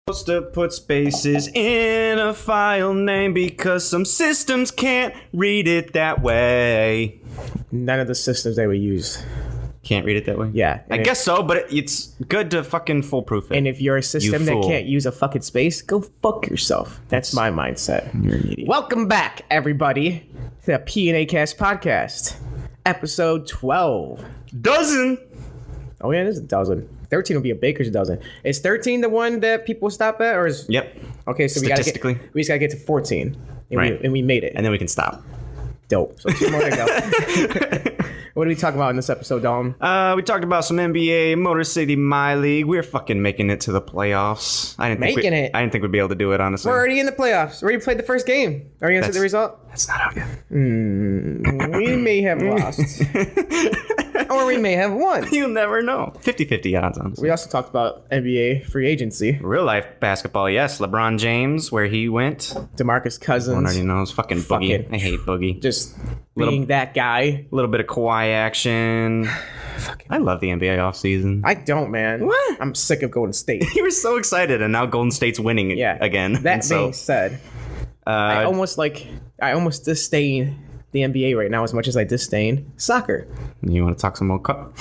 Supposed to put spaces in a file name because some systems can't read it that way. None of the systems they would use. Can't read it that way? Yeah. I guess so, but it's good to fucking foolproof it. And if you're a system that can't use a fucking space, go fuck yourself. That's my mindset. You're an idiot. Welcome back, everybody, to the P&A Cast Podcast, episode 12. Dozen! Oh, yeah, it is a dozen. 13 will be a baker's dozen. Is 13 the one that people stop at, or is... Yep. Okay, so we just gotta get to 14. And we made it. And then we can stop. Dope. So 2 more to go. What are we talking about in this episode, Dalton? We talked about some NBA, Motor City My League. We're fucking making it to the playoffs. I didn't think we'd be able to do it, honestly. We're already in the playoffs. We already played the first game. Are you gonna say the result? That's not out yet. We may have lost. Or we may have won. You'll never know. 50-50 odds, honestly. We also talked about NBA free agency. Real life basketball, yes. LeBron James, where he went. DeMarcus Cousins. One already knows. Fucking Boogie. I hate Boogie. Just being that guy. A little bit of Kawhi action. I love the NBA offseason. I don't, man. What? I'm sick of Golden State. You were so excited, and now Golden State's winning again. That being said, I almost disdain the NBA right now as much as I disdain soccer. You want to talk some more cup?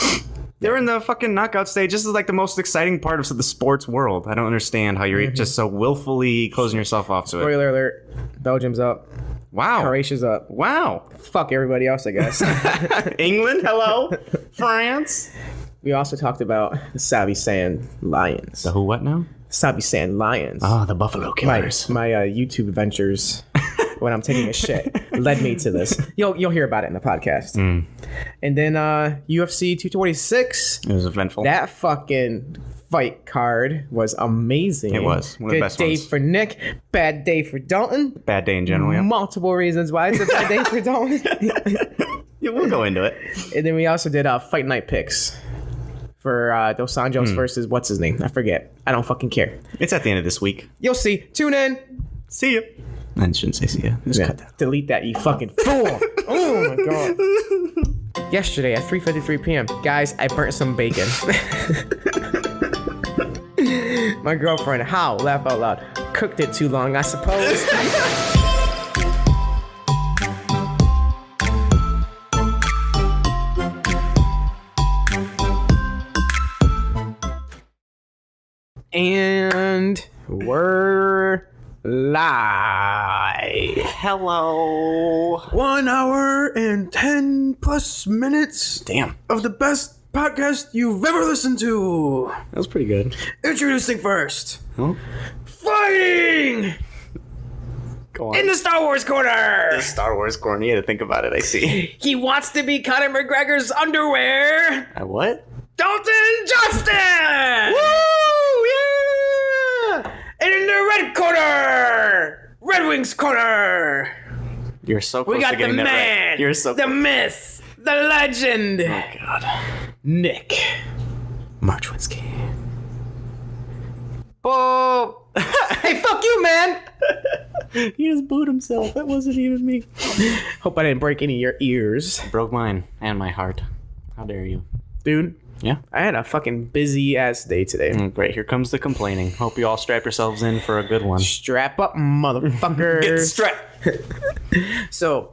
They're in the fucking knockout stage. This is like the most exciting part of the sports world. I don't understand how you're just so willfully closing yourself off to it. Spoiler alert. Belgium's up. Wow. Croatia's up. Wow. Fuck everybody else, I guess. England, hello. France. We also talked about the Sabi Sand Lions. The who what now? Sabi Sand Lions. Oh, the Buffalo Killers. My YouTube ventures when I'm taking a shit led me to this. You'll hear about it in the podcast. And then UFC 226. It was eventful. That fucking fight card was amazing. It was one of the best ones. Good day for Nick. Bad day for Dalton. Bad day in general, yeah. Multiple reasons why it's a bad day for Dalton. Yeah, we'll go into it. And then we also did Fight Night picks for Dos Anjos versus what's his name? I forget. I don't fucking care. It's at the end of this week. You'll see. Tune in. See you. I shouldn't say see ya. Just cut that. Delete that, you fucking fool. Oh my god. Yesterday at 3:53 p.m. Guys, I burnt some bacon. My girlfriend, laugh out loud, cooked it too long, I suppose. And we're live. Hello. 1 hour and 10 plus minutes. Damn. Of the best podcast you've ever listened to. That was pretty good. Introducing first. Huh? Fighting! Go on. In the Star Wars corner! The Star Wars corner. You had to think about it, I see. He wants to be Conor McGregor's underwear. What? Dalton Justin! Woo! Yeah! And in the red corner! Red Wings corner! You're so close We got to getting the that man, right. You're so the close. myth, the legend. Oh, God. Nick Marchwinsky. Oh, hey, fuck you, man. He just booed himself. That wasn't even me. Hope I didn't break any of your ears. Broke mine and my heart. How dare you? Dude. Yeah? I had a fucking busy-ass day today. Great. Here comes the complaining. Hope you all strap yourselves in for a good one. Strap up, motherfuckers. Get strapped. So,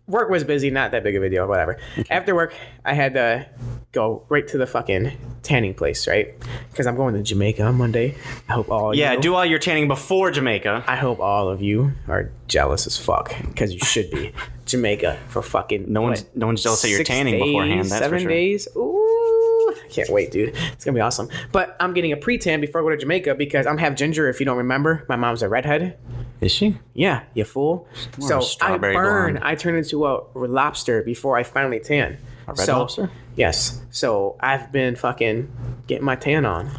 work was busy. Not that big of a deal. Whatever. Okay. After work, I had to go right to the fucking tanning place, right? Because I'm going to Jamaica on Monday. I hope all do all your tanning before Jamaica. I hope all of you are jealous as fuck, because you should be. Jamaica for fucking no one's jealous that you're tanning beforehand. That's 7 for sure. days. Ooh, I can't wait, dude. It's gonna be awesome. But I'm getting a pre-tan before I go to Jamaica because I'm half ginger. If you don't remember, my mom's a redhead. Is she? Yeah, you fool. So I burn. Blonde. I turn into a lobster before I finally tan. A red lobster? Yes. So I've been fucking getting my tan on,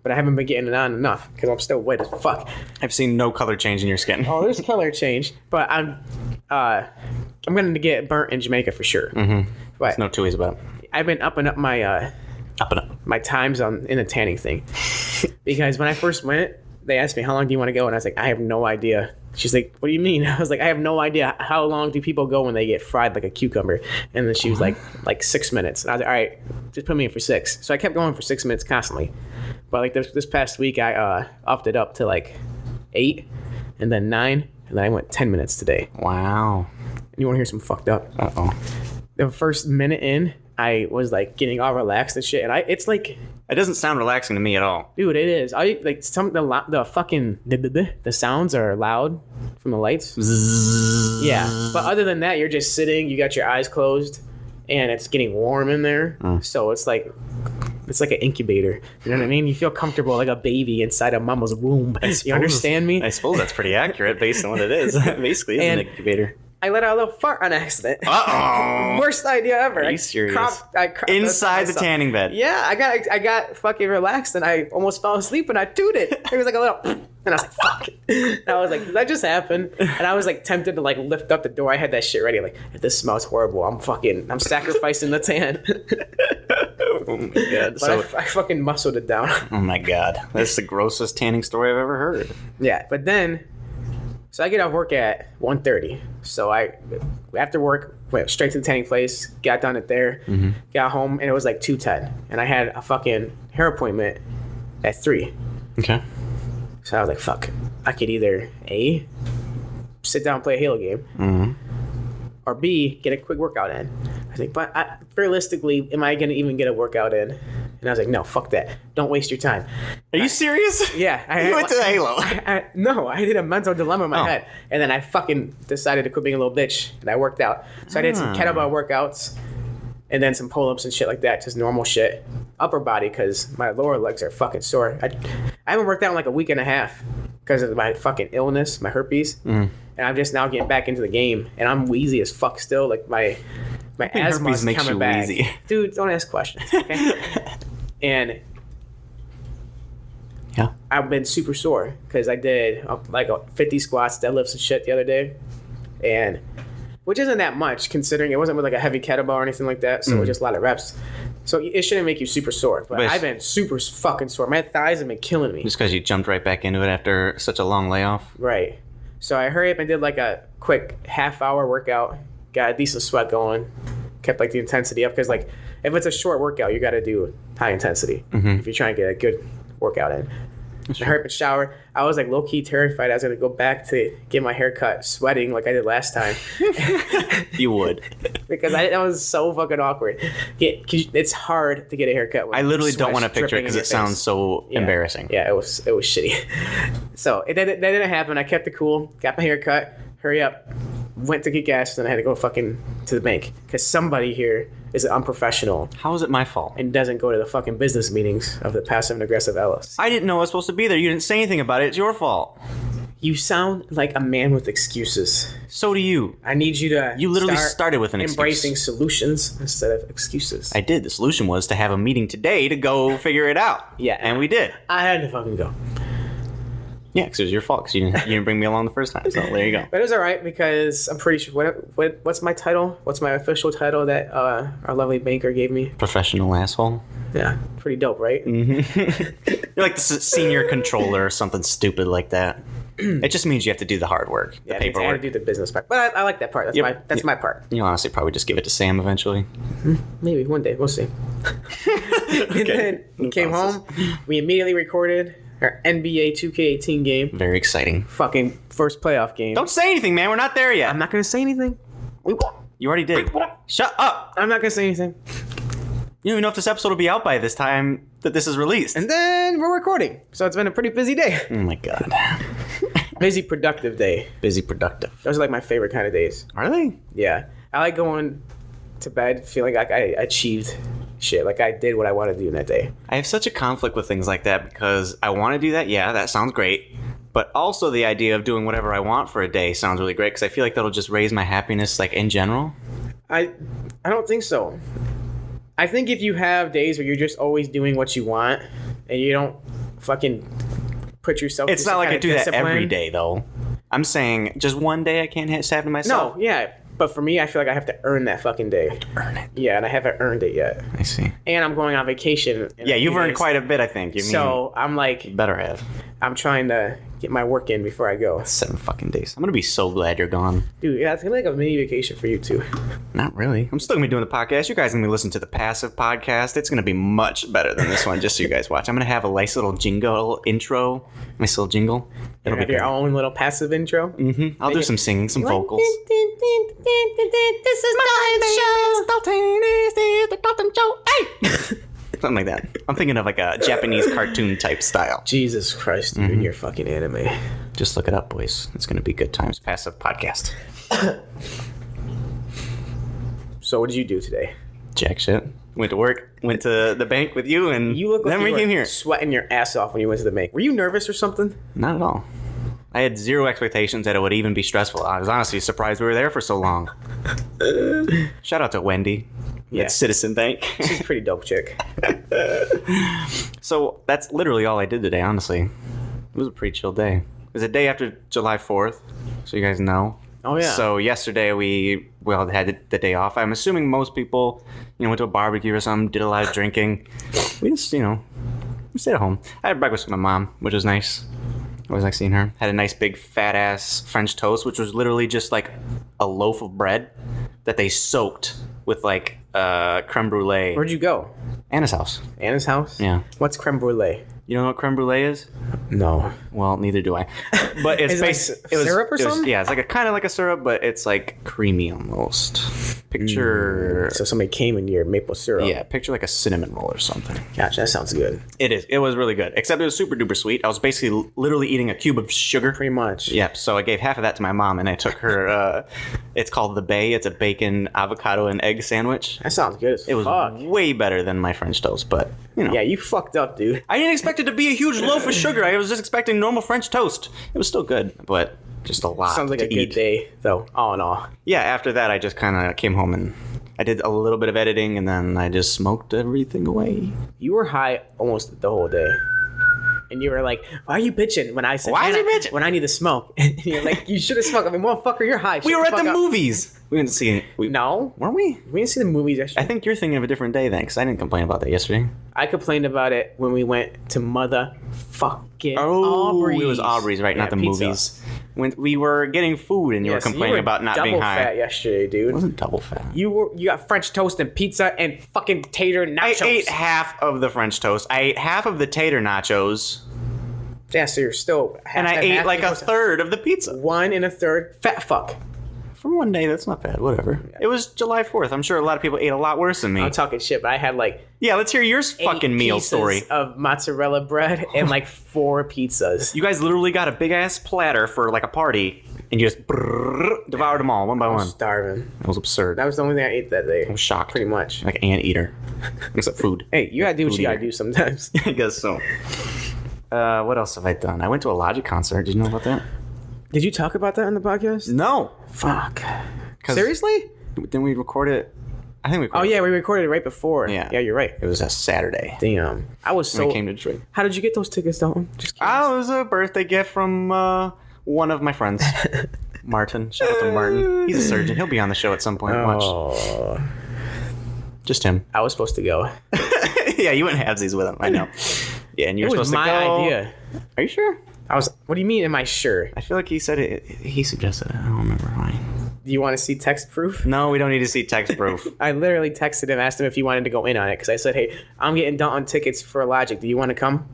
but I haven't been getting it on enough because I'm still wet as fuck. I've seen no color change in your skin. Oh, there's color change, but I'm going to get burnt in Jamaica for sure. Mm-hmm. But there's no two ways about it. I've been upping up my my times in the tanning thing because when I first went, they asked me how long do you want to go, and I was like, I have no idea. She's like, what do you mean? I was like, I have no idea. How long do people go when they get fried like a cucumber? And then she was like 6 minutes. And I was like, all right, just put me in for 6. So I kept going for 6 minutes constantly. But like this past week, I upped it up to like 8, and then 9, and then I went 10 minutes today. Wow. You want to hear some fucked up? Uh-oh. The first minute in, I was like getting all relaxed and shit, and it's like, It doesn't sound relaxing to me at all. dude, it is. I like the fucking the sounds are loud from the lights. Yeah, but other than that, you're just sitting. You got your eyes closed, and it's getting warm in there. So it's like an incubator. You know what I mean? You feel comfortable like a baby inside a mama's womb. You understand me? I suppose that's pretty accurate based on what it is. Basically, it's an incubator. I let out a little fart on accident. Uh-oh. Worst idea ever. Are you serious? I cropped Inside the tanning bed. Yeah, I got fucking relaxed and I almost fell asleep and I tooted. It was like a little, and I was like, fuck. And I was like, did that just happen? And I was like tempted to like lift up the door. I had that shit ready. Like, if this smells horrible, I'm sacrificing the tan. Oh my god. But I fucking muscled it down. Oh my god. That's the grossest tanning story I've ever heard. Yeah, but then, so I get off work at 1:30. So after work, went straight to the tanning place, got done it there, got home, and it was like 2:10. And I had a fucking hair appointment at 3. Okay. So I was like, fuck, I could either A, sit down and play a Halo game, or B, get a quick workout in. I was like, but realistically, am I going to even get a workout in? And I was like, no, fuck that. Don't waste your time. Are you serious? Yeah. You went to Halo. No, I did a mental dilemma in my head. And then I fucking decided to quit being a little bitch, and I worked out. So I did some kettlebell workouts, and then some pull-ups and shit like that, just normal shit. Upper body, because my lower legs are fucking sore. I haven't worked out in like a week and a half because of my fucking illness, my herpes. And I'm just now getting back into the game, and I'm wheezy as fuck still. Like my asthma is coming back. Wheezy. Dude, don't ask questions, okay? And yeah, I've been super sore because I did like 50 squats, deadlifts and shit the other day, and which isn't that much considering it wasn't with like a heavy kettlebell or anything like that, so it was just a lot of reps. So it shouldn't make you super sore, but I've been super fucking sore. My thighs have been killing me. Just because you jumped right back into it after such a long layoff? Right. So I hurried up and did like a quick half-hour workout, got a decent sweat going, kept like the intensity up because like if it's a short workout, you got to do high intensity if you're trying to get a good workout in. I hurried up and showered. I was like low-key terrified I was going to go back to get my hair cut sweating like I did last time. You would. Because that was so fucking awkward. It's hard to get a haircut. I literally don't want to picture it because it sounds so embarrassing. Yeah, it was shitty. So that didn't happen. I kept it cool, got my hair cut, hurry up, went to get gas, and I had to go fucking to the bank because somebody here is unprofessional. How is it my fault? And doesn't go to the fucking business meetings of the passive and aggressive Ellis. I didn't know I was supposed to be there. You didn't say anything about it. It's your fault. You sound like a man with excuses. So do you. I need you to. You literally started with an embracing excuse. solutions instead of excuses. I did. The solution was to have a meeting today to go figure it out. Yeah, and we did. I had to fucking go. Yeah, because it was your fault. Because you didn't bring me along the first time. So there you go. But it was all right because I'm pretty sure. What's my title? What's my official title that our lovely banker gave me? Professional asshole. Yeah, pretty dope, right? Mm-hmm. You're like the senior controller or something stupid like that. It just means you have to do the hard work, the paperwork. I have to do the business part. But I like that part. That's my part. You'll honestly probably just give it to Sam eventually. Maybe one day. We'll see. And then we came home. We immediately recorded our NBA 2K18 game. Very exciting. Fucking first playoff game. Don't say anything, man. We're not there yet. I'm not going to say anything. You already did. Shut up. I'm not going to say anything. You don't even know if this episode will be out by this time that this is released. And then we're recording. So it's been a pretty busy day. Oh my god. Busy, productive day. Busy, productive. Those are like my favorite kind of days. Are they? Yeah. I like going to bed feeling like I achieved shit. Like I did what I wanted to do in that day. I have such a conflict with things like that because I want to do that. Yeah, that sounds great. But also the idea of doing whatever I want for a day sounds really great because I feel like that'll just raise my happiness like in general. I don't think so. I think if you have days where you're just always doing what you want and you don't fucking put yourself it's not like I do that every day though. I'm saying just one day I can't have to myself. No, yeah. But for me, I feel like I have to earn that fucking day. You have to earn it. Yeah, and I haven't earned it yet. I see. And I'm going on vacation. Yeah, you've earned quite a bit, I think. So I'm like... You better have. I'm trying to get my work in before I go. 7 fucking days. I'm gonna be so glad you're gone. Dude, yeah, it's gonna be like a mini vacation for you too. Not really. I'm still gonna be doing the podcast. You guys are gonna be listening to the passive podcast. It's gonna be much better than this one, just so you guys watch. I'm gonna have a nice little jingle intro. Nice little jingle. It'll be your own little passive intro. Mm-hmm. I'll do some singing, some vocals. This is Dalton. This is the Dalton Show. Hey! Something like that. I'm thinking of like a Japanese cartoon type style. Jesus Christ, dude, you're fucking anime. Just look it up, boys. It's gonna be good times. Passive podcast. So what did you do today? Jack shit. Went to work. Went to the bank with you, and You look like then you we were came here. sweating your ass off when you went to the bank. Were you nervous or something? Not at all. I had zero expectations that it would even be stressful. I was honestly surprised we were there for so long. Shout out to Wendy Yeah. at Citizen Bank. She's a pretty dope chick. So that's literally all I did today, honestly. It was a pretty chill day. It was a day after July 4th, so you guys know. Oh, yeah. So yesterday we had the day off. I'm assuming most people, went to a barbecue or something, did a lot of drinking. We just, we stayed at home. I had breakfast with my mom, which was nice. I always like seeing her. Had a nice big fat ass French toast, which was literally just like a loaf of bread that they soaked with like creme brulee. Where'd you go? Anna's house. Anna's house? Yeah. What's creme brulee? You know what creme brulee is? No. Well, neither do I. But it's Is it like syrup or something? Yeah, it's like kind of like a syrup, but it's like creamy almost. Picture. So somebody came in your maple syrup. Yeah, picture like a cinnamon roll or something. Gotcha, that sounds good. It is. It was really good. Except it was super duper sweet. I was basically literally eating a cube of sugar. Pretty much. Yep. So I gave half of that to my mom, and I took her. It's called the Bay. It's a bacon, avocado, and egg sandwich. That sounds good as It was fuck. way better than my French toast, but Yeah, you fucked up, dude. I didn't expect it to be a huge loaf of sugar. I was just expecting normal French toast. It was still good, but just a lot. Sounds like to a good eat. day, though, all in all. Yeah. After that, I just kind of came home and I did a little bit of editing, and then I just smoked everything away. You were high almost the whole day. And you were like, why are you bitching? When I said, Why is he bitching? When I need to smoke. And you're like, you should have smoked. I mean, motherfucker, you're high. We Shut were at fuck the up. movies. We didn't see it. No. Weren't we? We didn't see the movies yesterday. I think you're thinking of a different day then, because I didn't complain about that yesterday. I complained about it when we went to motherfucking Oh, Aubrey's. it was Aubrey's, right? Yeah, Not the pizza. movies. When we were getting food and you were Yes, complaining about not being double high. fat yesterday, dude. It wasn't double fat. You got French toast and pizza and fucking tater I nachos. ate half of the French toast. I ate half of the tater nachos. Yeah, so you're still. And I ate like a third of the pizza. 1 1/3 fat fuck. For one day, that's not bad. Whatever. It was July 4th. I'm sure a lot of people ate a lot worse than me. I'm talking shit, but I had like Yeah, let's hear your fucking 8 meal pieces story. of mozzarella bread and like 4 pizzas. You guys literally got a big ass platter for like a party, and you just devoured them all one by I'm one. starving. It was absurd. That was the only thing I ate that day. I'm shocked. Pretty much. Like anteater. Except food. Hey, you gotta do what Food you gotta eater. do sometimes. I guess so. What else have I done? I went to a Logic concert. Did you know about that? Did you talk about that in the podcast? No. Fuck. 'Cause Seriously? Didn't we record it? I think we Oh recorded yeah, we recorded it right before. Yeah. Yeah, you're right. it was a Saturday. Damn. I was When so. I came to Detroit. How did you get those tickets, Dalton? Just curious. Oh, it was a birthday gift from one of my friends. Martin. Shout out to Martin. He's a surgeon. He'll be on the show at some point. Watch. Oh, Just him. I was supposed to go. Yeah, you went halvesies with him. I know. Yeah, and you It were was supposed to my go. idea. Are you sure? I was. What do you mean? Am I sure? I feel like he said it. He suggested it. I don't remember why. Do you want to see text proof? No, we don't need to see text proof. I literally texted him, asked him if he wanted to go in on it because I said, "Hey, I'm getting Dalton tickets for Logic. Do you want to come?"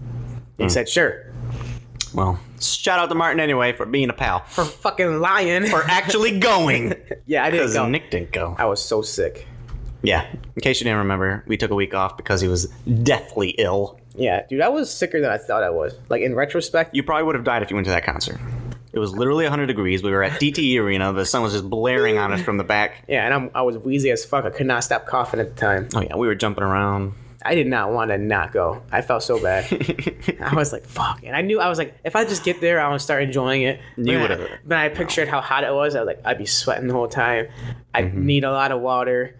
He said, "Sure." Well, shout out to Martin anyway for being a pal. For fucking lying. For actually going. Yeah, I didn't Because go. Nick didn't go. I was so sick. Yeah. In case you didn't remember, we took a week off because he was deathly ill. Yeah, dude, I was sicker than I thought I was. Like in retrospect, You probably would have died if you went to that concert. It was literally 100 degrees. We were at DTE Arena. The sun was just blaring on us from the back. yeah, and I was wheezy as fuck. I could not stop coughing at the time. Oh, yeah. We were jumping around. I did not want to not go. I felt so bad. I was like, fuck. And I was like, if I just get there, I want to start enjoying it. You But would've. Then I pictured how hot it was. I was like, I'd be sweating the whole time. I'd need a lot of water.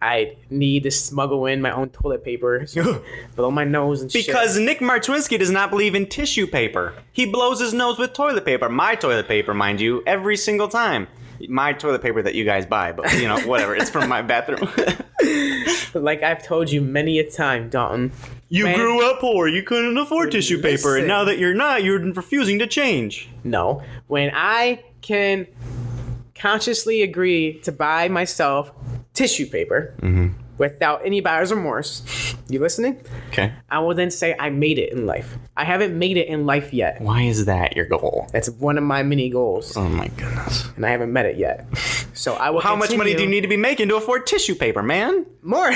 I need to smuggle in my own toilet paper below my nose and shit. Because Nick Martwinski does not believe in tissue paper. He blows his nose with toilet paper. My toilet paper, mind you, every single time. My toilet paper that you guys buy, but whatever. It's from my bathroom. Like I've told you many a time, Dalton, You Man. grew up poor. You couldn't afford tissue paper. And Listen. now that you're not, you're refusing to change. No. When I can consciously agree to buy myself tissue paper without any buyer's remorse, you listening? Okay. I will then say I made it in life. I haven't made it in life yet. Why is that your goal? That's one of my mini goals, Oh my goodness. and I haven't met it yet. So I will. How much money do you need to be making to afford tissue paper, man? More,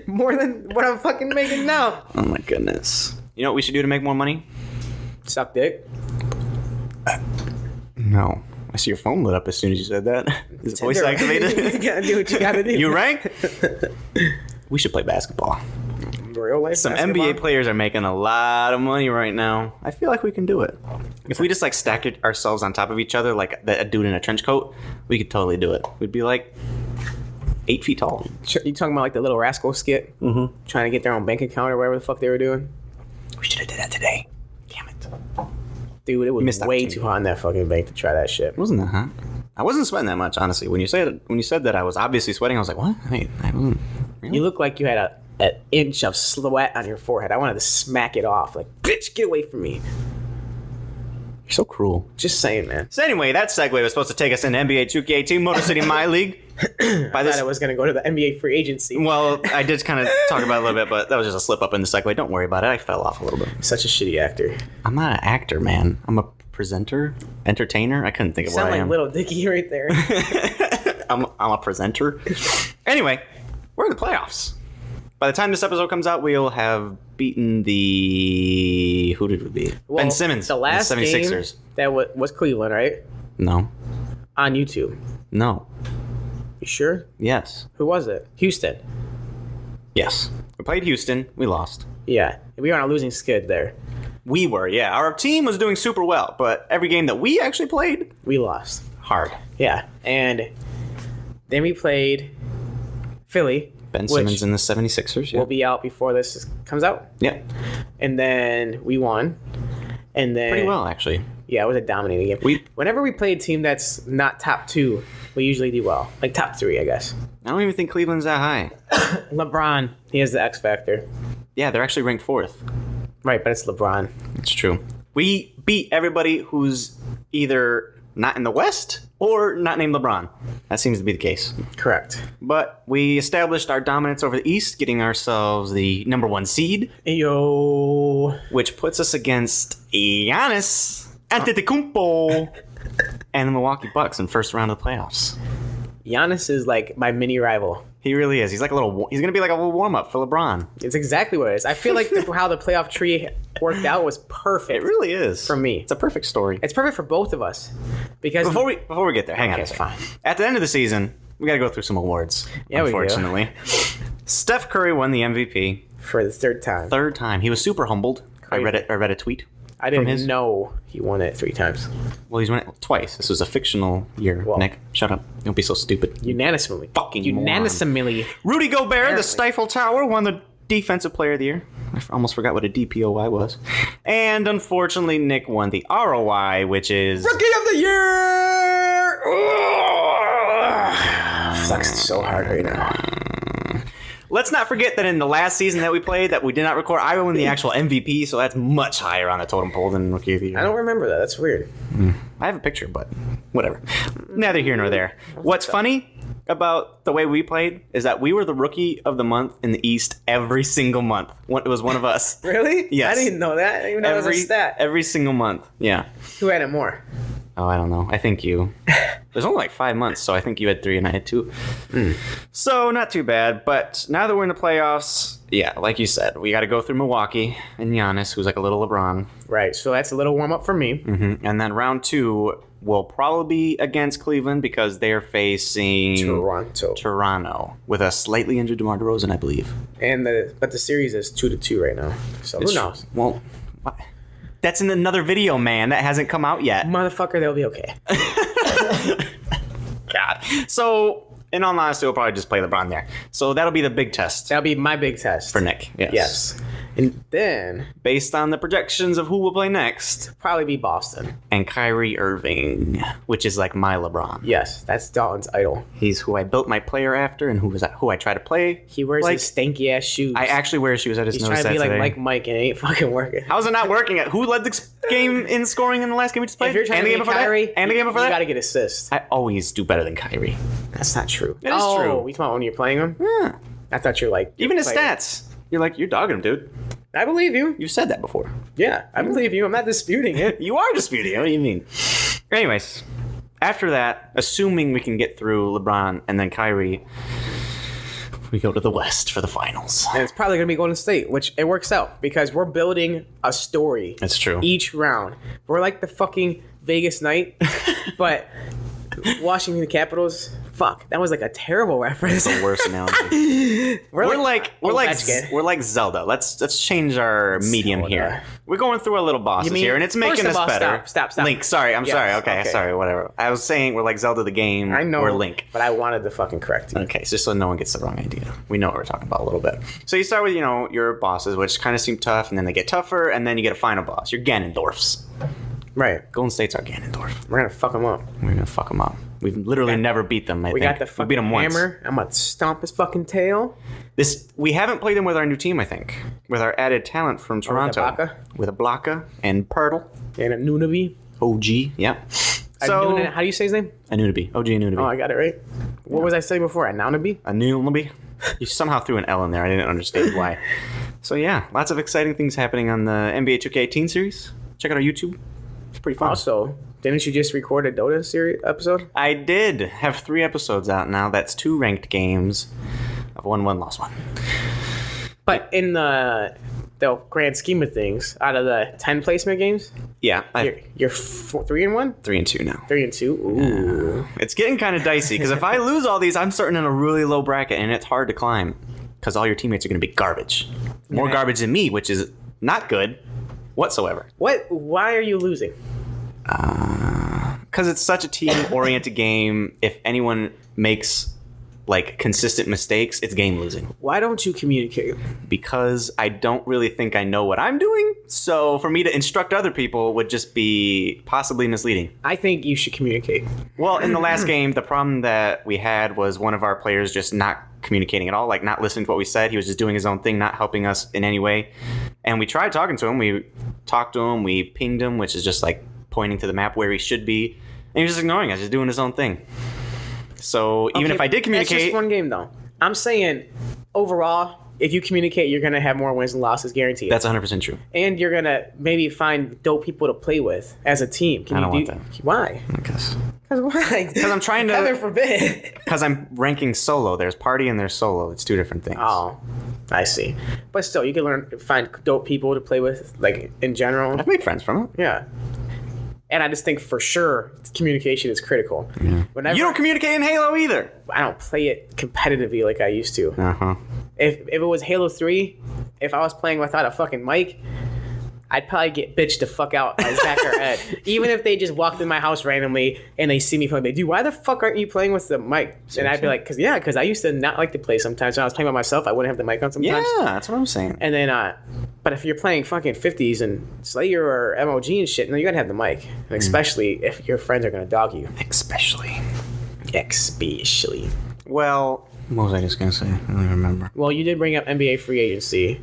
more than what I'm fucking making now. Oh my goodness. You know what we should do to make more money? Suck dick. No. I see your phone lit up as soon as you said that. Is it voice You activated? gotta do what you gotta do. You rang? We should play basketball. Real life. Some basketball? NBA players are making a lot of money right now. I feel like we can do it. If we just like stack ourselves on top of each other like a dude in a trench coat, we could totally do it. We'd be like 8 feet tall. You talking about like the Little Rascal skit? Mm-hmm. Trying to get their own bank account or whatever the fuck they were doing? We should have did that today. Damn it. Dude, it was Missed way opportunity. too hot in that fucking bank to try that shit. Wasn't that hot? I wasn't sweating that much, honestly. When you said that I was obviously sweating, I was like, what? I wasn't. Really? You look like you had an inch of sweat on your forehead. I wanted to smack it off. Like, bitch, get away from me. You're so cruel. Just saying, man. So anyway, that segue was supposed to take us into NBA 2K18 Motor City My League. I thought I was going to go to the NBA free agency. Well, I did kind of talk about it a little bit, but that was just a slip up in the segue. Don't worry about it. I fell off a little bit. Such a shitty actor. I'm not an actor, man. I'm a presenter, entertainer. I couldn't think of what Sound I like am. Little Dicky right there. I'm a presenter. Anyway, we're in the playoffs. By the time this episode comes out, we'll have beaten the... Who did we beat? Ben Simmons. The last and the 76ers. game that was Cleveland, right? No. On YouTube. No. You sure? Yes. Who was it? Houston. Yes. We played Houston. We lost. Yeah. We were on a losing skid there. We were, yeah. Our team was doing super well, but every game that we actually played, We lost. hard. Yeah. And then we played Philly. Ben Simmons and the 76ers, yeah. Will be out before this comes out. Yeah. And then we won. And then Pretty well, actually. Yeah, it was a dominating game. Whenever we play a team that's not top 2, we usually do well. Like top 3, I guess. I don't even think Cleveland's that high. LeBron, he has the X factor. Yeah, they're actually ranked 4th. Right, but it's LeBron. It's true. We beat everybody who's either not in the West or not named LeBron. That seems to be the case. Correct. But we established our dominance over the East, getting ourselves the number 1 seed, Yo. which puts us against Giannis Antetokounmpo and the Milwaukee Bucks in first round of the playoffs. Giannis is like my mini rival. He really is. He's like he's gonna be like a little warm up for LeBron. It's exactly what it is. I feel like how the playoff tree worked out was perfect. It really is For me. It's a perfect story. It's perfect for both of us. Because Before we get there, hang on a Okay, second. fine. At the end of the season, we got to go through some awards. Yeah, we do. unfortunately. Steph Curry won the MVP for the third time. third time. He was super humbled. I read a tweet. I didn't from his- know he won it 3 times. Well, he's won it twice. This was a fictional year. Well- Nick, shut up. Don't be so stupid. Unanimously. Fucking Unanimously. Rudy Gobert, the Apparently. Stifle Tower, won the Defensive Player of the Year. I almost forgot what a DPOY was. And unfortunately, Nick won the ROI, which is... Rookie of the Year! Sucks so hard right now. Let's not forget that in the last season that we played, that we did not record, I won the actual MVP, so that's much higher on the totem pole than Rookie of the Year. I don't remember that. That's weird. I have a picture, but whatever. Neither here nor there. What's funny about the way we played is that we were the Rookie of the Month in the East every single month. It was one of us. Really? Yes. I didn't know that. I didn't even know that was a stat. Every single month. Yeah. Who had it more? Oh, I don't know. I think you. There's only like 5 months, so I think you had 3 and I had 2. So not too bad. But now that we're in the playoffs, yeah, like you said, we got to go through Milwaukee and Giannis, who's like a little LeBron. Right. So that's a little warm up for me. And then round 2 will probably be against Cleveland because they're facing Toronto with a slightly injured DeMar DeRozan, I believe. But the series is 2-2 right now. So who knows? Well, that's in another video, man. That hasn't come out yet. Motherfucker, they'll be okay. God. So, in all honesty, we'll probably just play LeBron there. So that'll be the big test That'll be my big test. for Nick. Yes. And then, based on the projections of who will play next, probably be Boston. And Kyrie Irving, which is like my LeBron. Yes, that's Dalton's idol. He's who I built my player after, and who I try to play. He wears like, his stanky ass shoes. I actually wear shoes. I just noticed that He's trying to be today. like Mike, and it ain't fucking working. How's it not working? Who led the game in scoring in the last game we just played? If you're trying and to the be game before Kyrie, that? And the game before that? You gotta get assists. I always do better than Kyrie. That's not true. It is true. We talking about when you're playing him? Yeah. I thought you're like... Even his stats. You're like, you're dogging him, dude. I believe you. You've said that before. Yeah, I believe you. I'm not disputing it. You are disputing it. What do you mean? Anyways, after that, assuming we can get through LeBron and then Kyrie, we go to the West for the finals. And it's probably going to be Golden State, which it works out because we're building a story. That's true. Each round. We're like the fucking Vegas Knight, but Washington Capitals... Fuck, that was like a terrible reference. That's the worst analogy. we're like Zelda. Let's change our medium Zelda. here. We're going through our little bosses here, and it's making us better. Stop. Link, sorry, I'm sorry. Okay, sorry, whatever. I was saying we're like Zelda the game. I know. Or Link. But I wanted to fucking correct you. Okay, so just so no one gets the wrong idea. We know what we're talking about a little bit. So you start with, your bosses, which kind of seem tough, and then they get tougher, and then you get a final boss. Your Ganondorfs. Right. Golden State's our Ganondorf. We're going to fuck them up. We're going to fuck them up. We've literally never beat them, I think. We got the fucking beat them hammer. I'm going to stomp his fucking tail. We haven't played him with our new team, I think. With our added talent from Toronto. With Ibaka and Pirtle. And a Nunaby. OG, yeah. So, how do you say his name? Anunoby. OG Anunoby. Oh, I got it right. What was I saying before? Anunoby? Anunoby. You somehow threw an L in there. I didn't understand why. So yeah, lots of exciting things happening on the NBA 2K18 series. Check out our YouTube. It's pretty fun. Also, didn't you just record a Dota series episode? I did have 3 episodes out now. That's 2 ranked games. I've won 1, lost 1. But in the grand scheme of things, out of the 10 placement games, yeah, you're 3-1, 3-2 now. 3-2. Ooh, it's getting kind of dicey because if I lose all these, I'm starting in a really low bracket, and it's hard to climb because all your teammates are going to be garbage, more garbage than me, which is not good whatsoever. Why are you losing? Because it's such a team-oriented game. If anyone makes consistent mistakes, it's game losing. Why don't you communicate? Because I don't really think I know what I'm doing. So for me to instruct other people would just be possibly misleading. I think you should communicate. Well, in the last game, the problem that we had was one of our players just not communicating at all, not listening to what we said. He was just doing his own thing, not helping us in any way. And we tried talking to him. We talked to him. We pinged him, which is just pointing to the map where he should be. And he was just ignoring us, just doing his own thing. So even if I did communicate... That's just one game, though. I'm saying, overall, if you communicate, you're going to have more wins and losses guaranteed. That's 100% true. And you're going to maybe find dope people to play with as a team. I don't want that. Why? Because why? Because I'm trying to... Heaven forbid. Because I'm ranking solo. There's party and there's solo. It's 2 different things. Oh, I see. But still, you can find dope people to play with, in general. I've made friends from it. Yeah. And I just think for sure communication is critical. Yeah. You don't communicate in Halo either. I don't play it competitively like I used to. Uh-huh. If it was Halo 3, if I was playing without a fucking mic, I'd probably get bitched the fuck out by Zach or Ed. Even if they just walked in my house randomly and they see me playing, they dude, why the fuck aren't you playing with the mic? Seriously? And I'd be like, because I used to not like to play sometimes. When I was playing by myself, I wouldn't have the mic on sometimes. Yeah, that's what I'm saying. And then, but if you're playing fucking 50s and Slayer or MOG and shit, no, you gotta have the mic. And especially if your friends are gonna dog you. Especially. Well, what was I just gonna say? I don't even remember. Well, you did bring up NBA free agency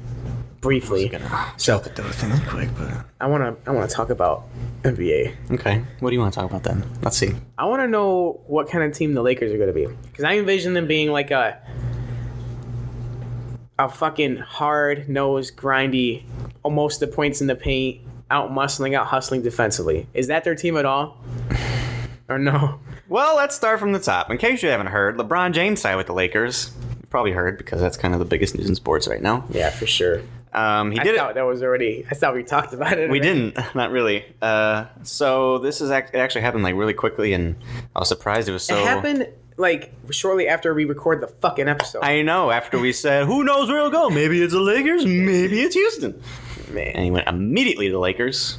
briefly. I was gonna jump at those things quick, but I wanna talk about NBA. Okay. What do you want to talk about then? Let's see. I want to know what kind of team the Lakers are gonna be, because I envision them being like a fucking hard-nosed, grindy, almost the points in the paint, out hustling defensively. Is that their team at all? Or no? Well, let's start from the top. In case you haven't heard, LeBron James signed with the Lakers. You've probably heard because that's kind of the biggest news in sports right now. Yeah, for sure. I thought we talked about it. We didn't. Not really. So this is it actually happened really quickly, and I was surprised it was so... It happened shortly after we record the fucking episode. I know, after we said, who knows where he'll go? Maybe it's the Lakers, maybe it's Houston. Man. And he went immediately to the Lakers.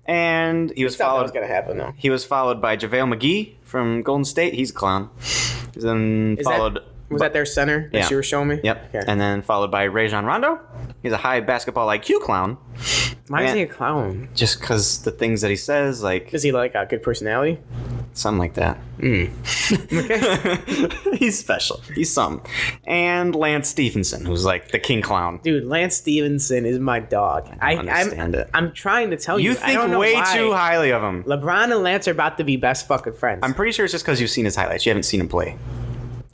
And he was followed... That was going to happen, though. He was followed by JaVale McGee from Golden State. He's a clown. Was that their center that you were showing me? Yep. Okay. And then followed by Rajon Rondo He's a high basketball IQ clown. Why is he a clown? Just because the things that he says, like... Is he like a good personality? Something like that. Okay. He's special. He's something. And Lance Stephenson, who's like the king clown. Dude, Lance Stevenson is my dog. I don't understand it. I'm trying to tell you. You think way too highly of him. LeBron and Lance are about to be best fucking friends. I'm pretty sure it's just because you've seen his highlights. You haven't seen him play.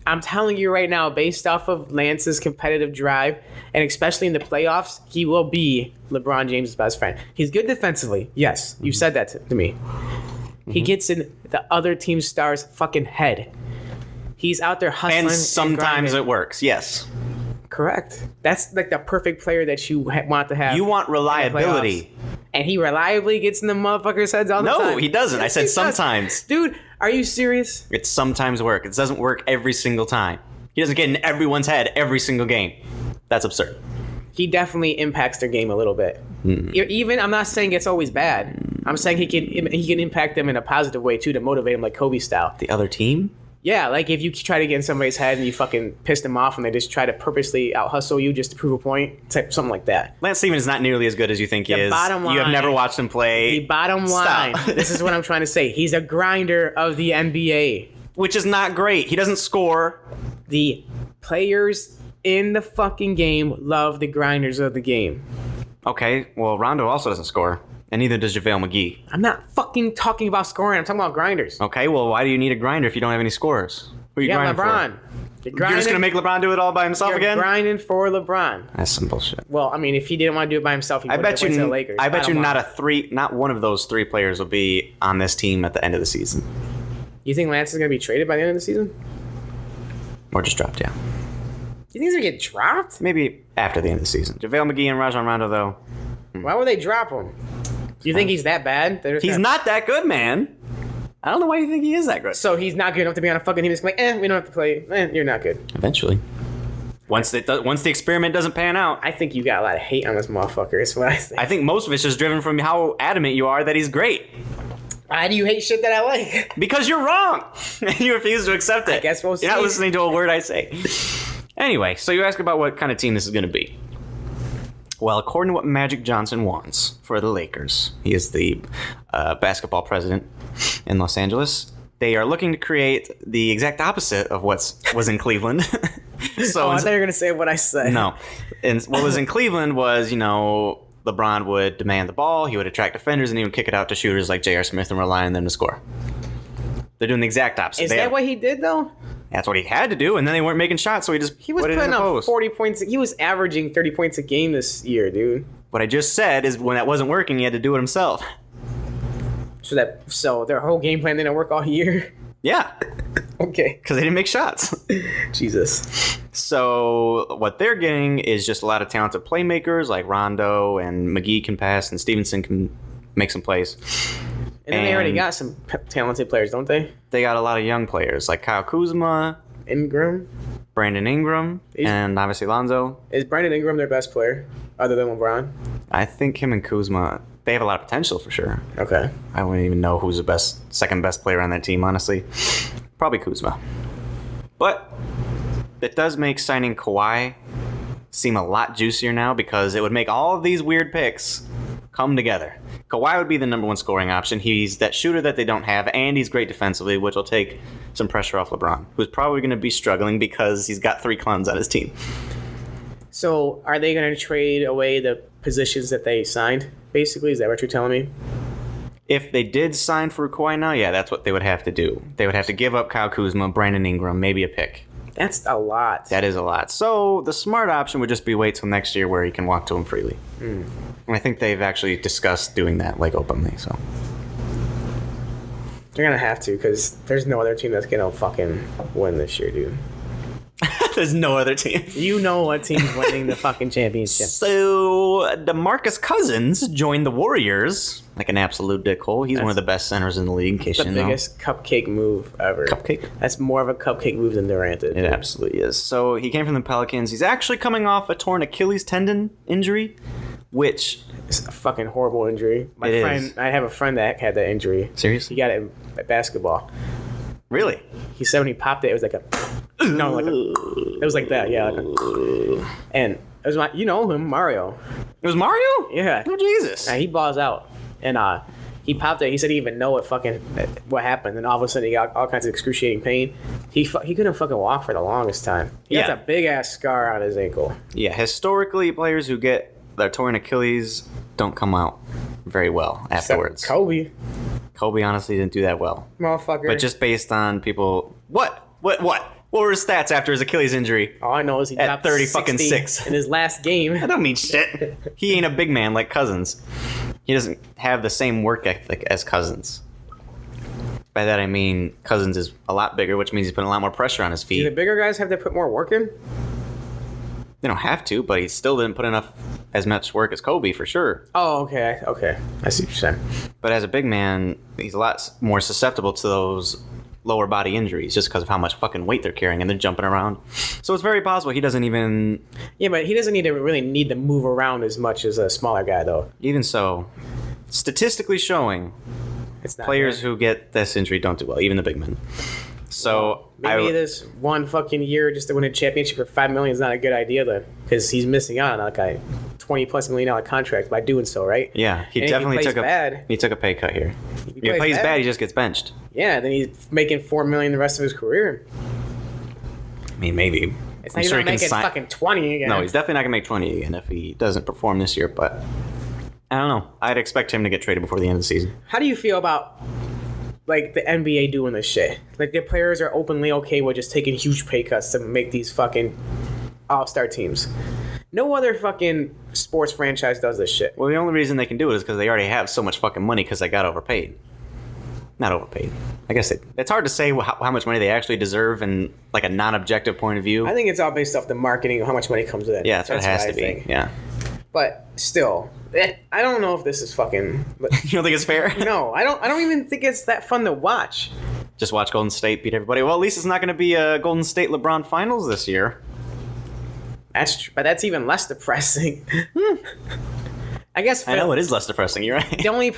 I'm telling you right now, based off of Lance's competitive drive, and especially in the playoffs, he will be LeBron James' best friend. He's good defensively. Yes, you said that to me. He gets in the other team's star's fucking head. He's out there hustling. And sometimes it works, yes. Correct. That's like the perfect player that you want to have. You want reliability. And he reliably gets in the motherfuckers' heads all the time. No, he doesn't. Yes, I said he sometimes. does. Dude, are you serious? It sometimes works. It doesn't work every single time. He doesn't get in everyone's head every single game. That's absurd. He definitely impacts their game a little bit. Even, I'm not saying it's always bad. I'm saying he can impact them in a positive way too, to motivate them like Kobe style. The other team? Yeah, like if you try to get in somebody's head and you fucking piss them off and they just try to purposely out-hustle you just to prove a point, something like that. Lance Stevens is not nearly as good as you think he is. Bottom line, you have never watched him play. The bottom line, this is what I'm trying to say. He's a grinder of the NBA. Which is not great. He doesn't score. The players in the fucking game love the grinders of the game. Okay, well, Rondo also doesn't score. And neither does JaVale McGee. I'm not fucking talking about scoring. I'm talking about grinders. Okay, well, why do you need a grinder if you don't have any scorers? Who are you grinding LeBron. for? You're just going to make LeBron do it all by himself again? You're grinding for LeBron. That's some bullshit. Well, I mean, if he didn't want to do it by himself, he would have went to the Lakers. I bet you not one of those three players will be on this team at the end of the season. You think Lance is going to be traded by the end of the season? Or just dropped, yeah. You think he's going to get dropped? Maybe after the end of the season. JaVale McGee and Rajon Rondo, though. Why would they drop him? Do you think he's that bad? He's not that good, man. I don't know why you think he is that good. So he's not good enough to be on a fucking team. It's like, we don't have to play. You're not good. Eventually. Once the experiment doesn't pan out. I think you got a lot of hate on this motherfucker, is what I think. I think most of it's just driven from how adamant you are that he's great. Why do you hate shit that I like? Because you're wrong. And you refuse to accept it. I guess we'll see. You're not listening to a word I say. Anyway, so you ask about what kind of team this is going to be. Well, according to what Magic Johnson wants for the Lakers, he is the basketball president in Los Angeles. They are looking to create the exact opposite of what was in Cleveland. So I thought you were going to say what I said. No. And what was in Cleveland was, LeBron would demand the ball, he would attract defenders, and he would kick it out to shooters like J.R. Smith and rely on them to score. They're doing the exact opposite. Is that what he did, though? That's what he had to do, and then they weren't making shots, so he was putting up 40 points. He was averaging 30 points a game this year, dude. What I just said is when that wasn't working, he had to do it himself. So their whole game plan didn't work all year? Yeah. Okay. Because they didn't make shots. Jesus. So what they're getting is just a lot of talented playmakers, like Rondo and McGee can pass, and Stevenson can make some plays. And then they already got some talented players, don't they? They got a lot of young players, like Kyle Kuzma, Brandon Ingram, and obviously Lonzo. Is Brandon Ingram their best player, other than LeBron? I think him and Kuzma, they have a lot of potential for sure. Okay. I wouldn't even know who's the second best player on that team, honestly. Probably Kuzma. But it does make signing Kawhi seem a lot juicier now because it would make all of these weird picks come together. Kawhi would be the number one scoring option. He's that shooter that they don't have, and he's great defensively, which will take some pressure off LeBron, who's probably going to be struggling because he's got 3 clowns on his team. So are they going to trade away the positions that they signed, basically? Is that what you're telling me? If they did sign for Kawhi now, yeah, that's what they would have to do. They would have to give up Kyle Kuzma, Brandon Ingram, maybe a pick. That's a lot. That is a lot. So the smart option would just be wait till next year where he can walk to him freely. And I think they've actually discussed doing that, like, openly, so. They're going to have to, because there's no other team that's going to fucking win this year, dude. There's no other team. You know what team's winning the fucking championship. So, DeMarcus Cousins joined the Warriors like an absolute dickhole. He's one of the best centers in the league, in case you know. The biggest cupcake move ever. Cupcake? That's more of a cupcake move than Durant did. It absolutely is. So, he came from the Pelicans. He's actually coming off a torn Achilles tendon injury, which... It's a fucking horrible injury. I have a friend that had that injury. Seriously? He got it at basketball. Really? He said when he popped it, it was like a... No, it was like that, yeah. And it was you know him, Mario. It was Mario? Yeah. Oh, Jesus. He balls out. And he popped it. He said he didn't even know what happened. And all of a sudden he got all kinds of excruciating pain. He couldn't fucking walk for the longest time. He has a big-ass scar on his ankle. Yeah, historically, players who get their torn Achilles don't come out very well afterwards. Except Kobe honestly didn't do that well. Motherfucker. But just based on people... What? What were his stats after his Achilles injury? All I know is he at dropped 30-6 in his last game. I don't mean shit. He ain't a big man like Cousins. He doesn't have the same work ethic as Cousins. By that I mean Cousins is a lot bigger, which means he's putting a lot more pressure on his feet. Do the bigger guys have to put more work in? They don't have to, but he still didn't put as much work as Kobe for sure. Oh, okay. I see what you're saying. But as a big man, he's a lot more susceptible to those lower body injuries just because of how much fucking weight they're carrying and they're jumping around. So it's very possible he doesn't even... Yeah, but he doesn't really need to move around as much as a smaller guy, though. Even so, statistically showing, it's not players who get this injury don't do well, even the big men. So maybe this one fucking year just to win a championship for $5 million is not a good idea, then, because he's missing out on like a $20+ million contract by doing so, right? Yeah, he definitely took a pay cut here. If he plays bad, he just gets benched. Yeah, then he's making $4 million the rest of his career. I mean, maybe. It's not even making fucking 20 again. No, he's definitely not gonna make 20 again if he doesn't perform this year. But I don't know. I'd expect him to get traded before the end of the season. How do you feel about like the NBA doing this shit? Like the players are openly okay with just taking huge pay cuts to make these fucking all-star teams. No other fucking sports franchise does this shit. Well, the only reason they can do it is because they already have so much fucking money because they got overpaid. Not overpaid. I guess it's hard to say how much money they actually deserve in like a non-objective point of view. I think it's all based off the marketing of how much money comes in. Yeah, that's what it has to be. Yeah. But still, I don't know if this is fucking... You don't think it's fair? No, I don't even think it's that fun to watch. Just watch Golden State beat everybody. Well, at least it's not going to be a Golden State LeBron finals this year. That's true, but that's even less depressing. I guess I know it is less depressing. You're right. The only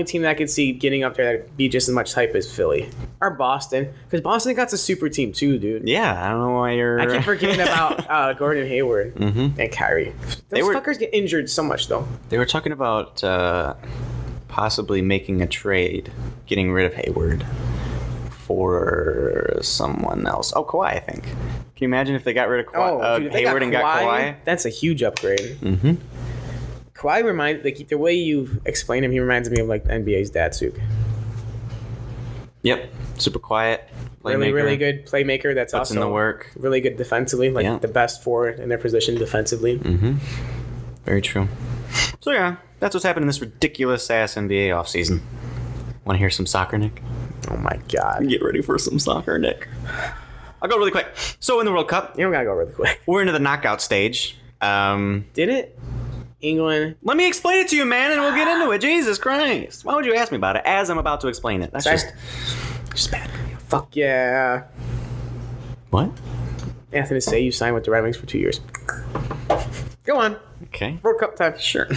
team that I could see getting up there that'd be just as much hype as Philly or Boston, because Boston got a super team too, dude. Yeah, I don't know why you're. I keep forgetting about Gordon Hayward and Kyrie. Those fuckers get injured so much though. They were talking about possibly making a trade, getting rid of Hayward for someone else. Oh, Kawhi, I think. Can you imagine if they got rid of Kawhi, Hayward and got Kawhi? That's a huge upgrade. Mm-hmm. Kawhi the way you explain him, he reminds me of like the NBA's Datsuk. Yep, super quiet. Really good playmaker. That's puts also in the work. Really good defensively, the best forward in their position defensively. Mm-hmm. Very true. So yeah, that's what's happened in this ridiculous ass NBA offseason. Want to hear some soccer, Nick? Oh my god! Get ready for some soccer, Nick. I'll go really quick. So in the World Cup, you don't gotta go really quick. We're into the knockout stage. Did it? England. Let me explain it to you, man, and we'll get into it. Jesus Christ. Why would you ask me about it as I'm about to explain it? That's just bad. Fuck yeah. What? Anthony, say you signed with the Red Wings for 2 years. Go on. Okay. World Cup time. Sure.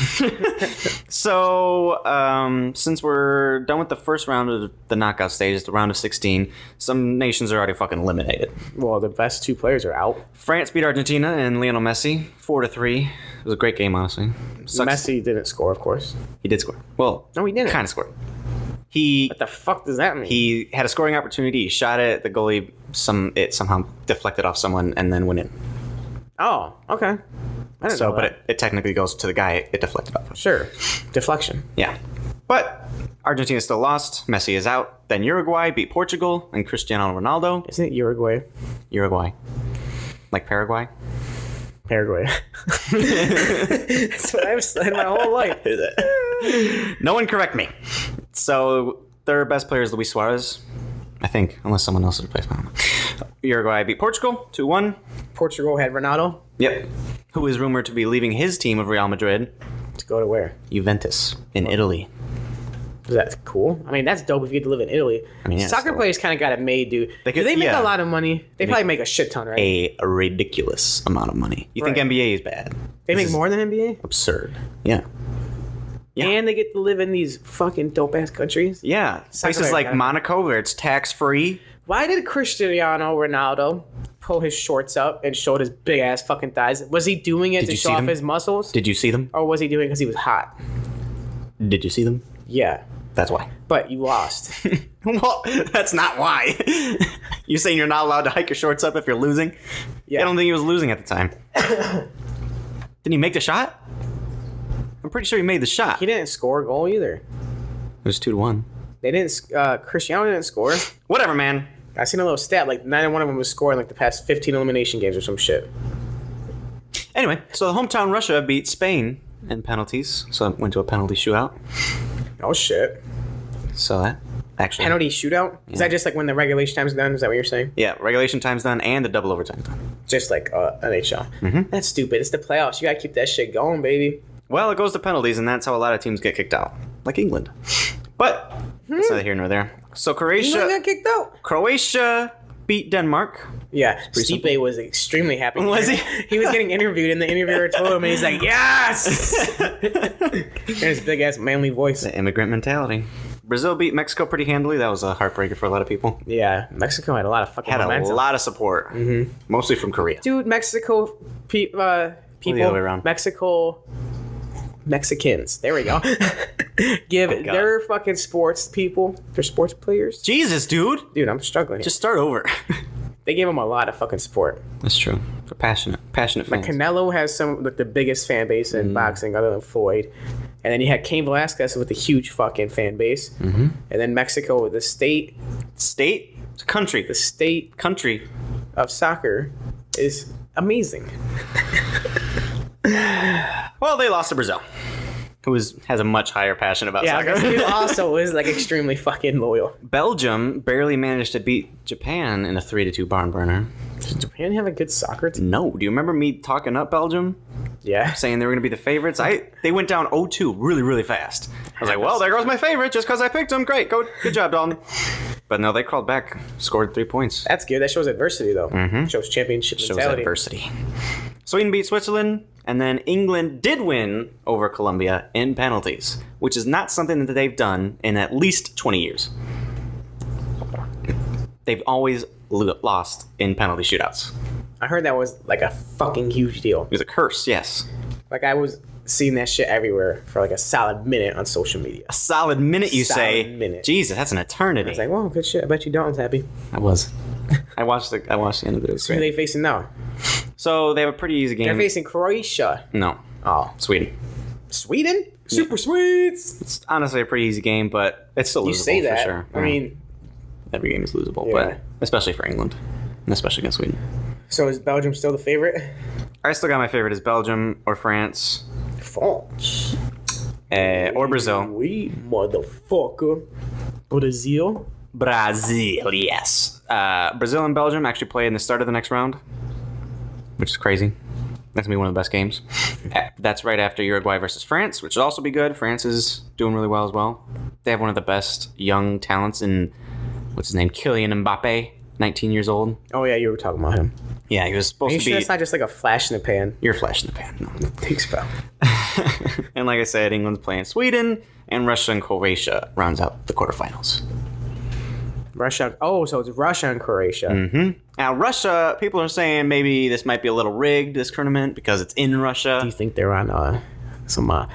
So, since we're done with the first round of the knockout stage, the round of 16, some nations are already fucking eliminated. Well, the best two players are out. France beat Argentina and Lionel Messi 4-3. It was a great game, honestly. Messi didn't score, of course. He did score. Well, no, he didn't. Kind of scored. What the fuck does that mean? He had a scoring opportunity. He shot it. The goalie, it somehow deflected off someone and then went in. Oh, okay. I didn't know that. But it technically goes to the guy it deflected off of. Sure. Deflection. Yeah. But Argentina still lost. Messi is out. Then Uruguay beat Portugal and Cristiano Ronaldo. Isn't it Uruguay? Uruguay. Like Paraguay? Paraguay. That's what I've said my whole life. No one correct me. So their best player is Luis Suarez, I think, unless someone else has replaced him. Uruguay beat Portugal 2-1. Portugal had Ronaldo? Yep. Who is rumored to be leaving his team of Real Madrid. To go to where? Juventus in Italy. Is that cool? I mean, that's dope if you get to live in Italy. I mean, yeah, soccer players kind of got it made, dude. Do they make a lot of money? They probably make a shit ton, right? A ridiculous amount of money. You think NBA is bad? They make more than NBA? Absurd. Yeah. And they get to live in these fucking dope-ass countries? Yeah. Places like Monaco where it's tax-free. Why did Cristiano Ronaldo pull his shorts up and showed his big ass fucking thighs? Was he doing it to show off his muscles? Did you see them? Or was he doing it because he was hot? Did you see them? Yeah. That's why. But you lost. Well, that's not why. You're saying you're not allowed to hike your shorts up if you're losing? Yeah. I don't think he was losing at the time. Didn't he make the shot? I'm pretty sure he made the shot. He didn't score a goal either. It was 2-1. They didn't. Cristiano didn't score. Whatever, man. I seen a little stat like 9 one of them was scoring like the past 15 elimination games or some shit. Anyway, so the hometown Russia beat Spain in penalties. So it went to a penalty shootout. Oh shit. So that actually Penalty shootout? Is that just like when the regulation time's done? Is that what you're saying? Yeah, regulation time's done and the double overtime done. Just like NHL. Mm-hmm. That's stupid. It's the playoffs. You gotta keep that shit going, baby. Well, it goes to penalties, and that's how a lot of teams get kicked out, like England. But that's neither here nor there. So England got kicked out. Croatia beat Denmark. Yeah, Stipe was extremely happy. Was he? He was getting interviewed, and the interviewer told him, and he's like, "Yes!" And his big ass manly voice. The immigrant mentality. Brazil beat Mexico pretty handily. That was a heartbreaker for a lot of people. Yeah, Mexico had a lot of fucking momentum. A lot of support, mostly from Korea. Dude, Mexico people, the other way around. Mexicans. There we go. Give their fucking sports people, their sports players. Jesus, dude. Dude, I'm struggling. Just start over. They gave them a lot of fucking support. That's true. For passionate fans. Like Canelo has some like the biggest fan base in boxing, other than Floyd. And then you had Cain Velasquez with a huge fucking fan base. Mm-hmm. And then Mexico with the state. State? It's a country. The state country of soccer is amazing. Well, they lost to Brazil, who has a much higher passion about soccer. He also is like extremely fucking loyal. Belgium barely managed to beat Japan in a 3-2 barn burner. Does Japan have a good soccer team? No. Do you remember me talking up Belgium? Yeah. Saying they were going to be the favorites? They went down 0-2 really, really fast. I was like, well, there goes my favorite just because I picked them. Great. Good job, Dalton. But no, they crawled back, scored 3 points. That's good. That shows adversity, though. Mm-hmm. Shows championship mentality. Shows adversity. Sweden beat Switzerland, and then England did win over Colombia in penalties, which is not something that they've done in at least 20 years. They've always lost in penalty shootouts. I heard that was like a fucking huge deal. It was a curse, yes. Like I was seeing that shit everywhere for like a solid minute on social media. A solid minute, you say? Minute. Jesus, that's an eternity. I was like, well, good shit. I bet you Dalton's happy. I was. I watched the end of it. So who are they facing now? So they have a pretty easy game. They're facing Croatia. No. Oh. Sweden. Sweden? Super Swedes! It's honestly a pretty easy game, but it's still losable. You say that. For sure. I mean, every game is losable, but especially for England, and especially against Sweden. So is Belgium still the favorite? I still got my favorite is Belgium or France. France. Or Brazil. We motherfucker. Brazil? Brazil, yes. Brazil and Belgium actually play in the start of the next round, which is crazy. That's going to be one of the best games. That's right after Uruguay versus France, which will also be good. France is doing really well as well. They have one of the best young talents in, what's his name, Kylian Mbappe, 19 years old. Oh, yeah, you were talking about him. Yeah, he was supposed to be... Sure it's not just like a flash in the pan? You're a flash in the pan. No. Thanks, pal. And like I said, England's playing Sweden, and Russia and Croatia rounds out the quarterfinals. Russia. Oh, so it's Russia and Croatia. Mm-hmm. Now, Russia, people are saying maybe this might be a little rigged, this tournament, because it's in Russia. Do you think they're on some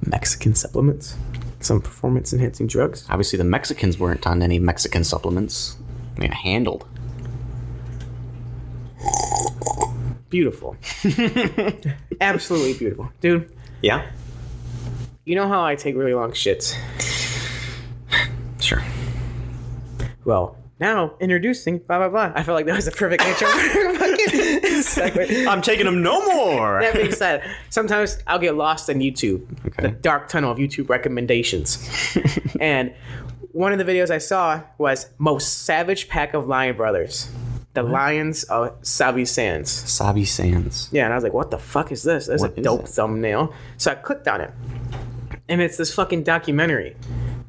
Mexican supplements? Some performance-enhancing drugs? Obviously, the Mexicans weren't on any Mexican supplements. They got handled. Beautiful. Absolutely beautiful. Dude. Yeah? You know how I take really long shits? Sure. Well, now introducing blah blah blah. I feel like that was a perfect intro. I'm taking them no more. That being said, sometimes I'll get lost in YouTube, okay. The dark tunnel of YouTube recommendations. And one of the videos I saw was Most Savage Pack of Lion Brothers. The Lions of Sabi Sands. Sabi Sands. Yeah, and I was like, what the fuck is this? That's a dope thumbnail. So I clicked on it. And it's this fucking documentary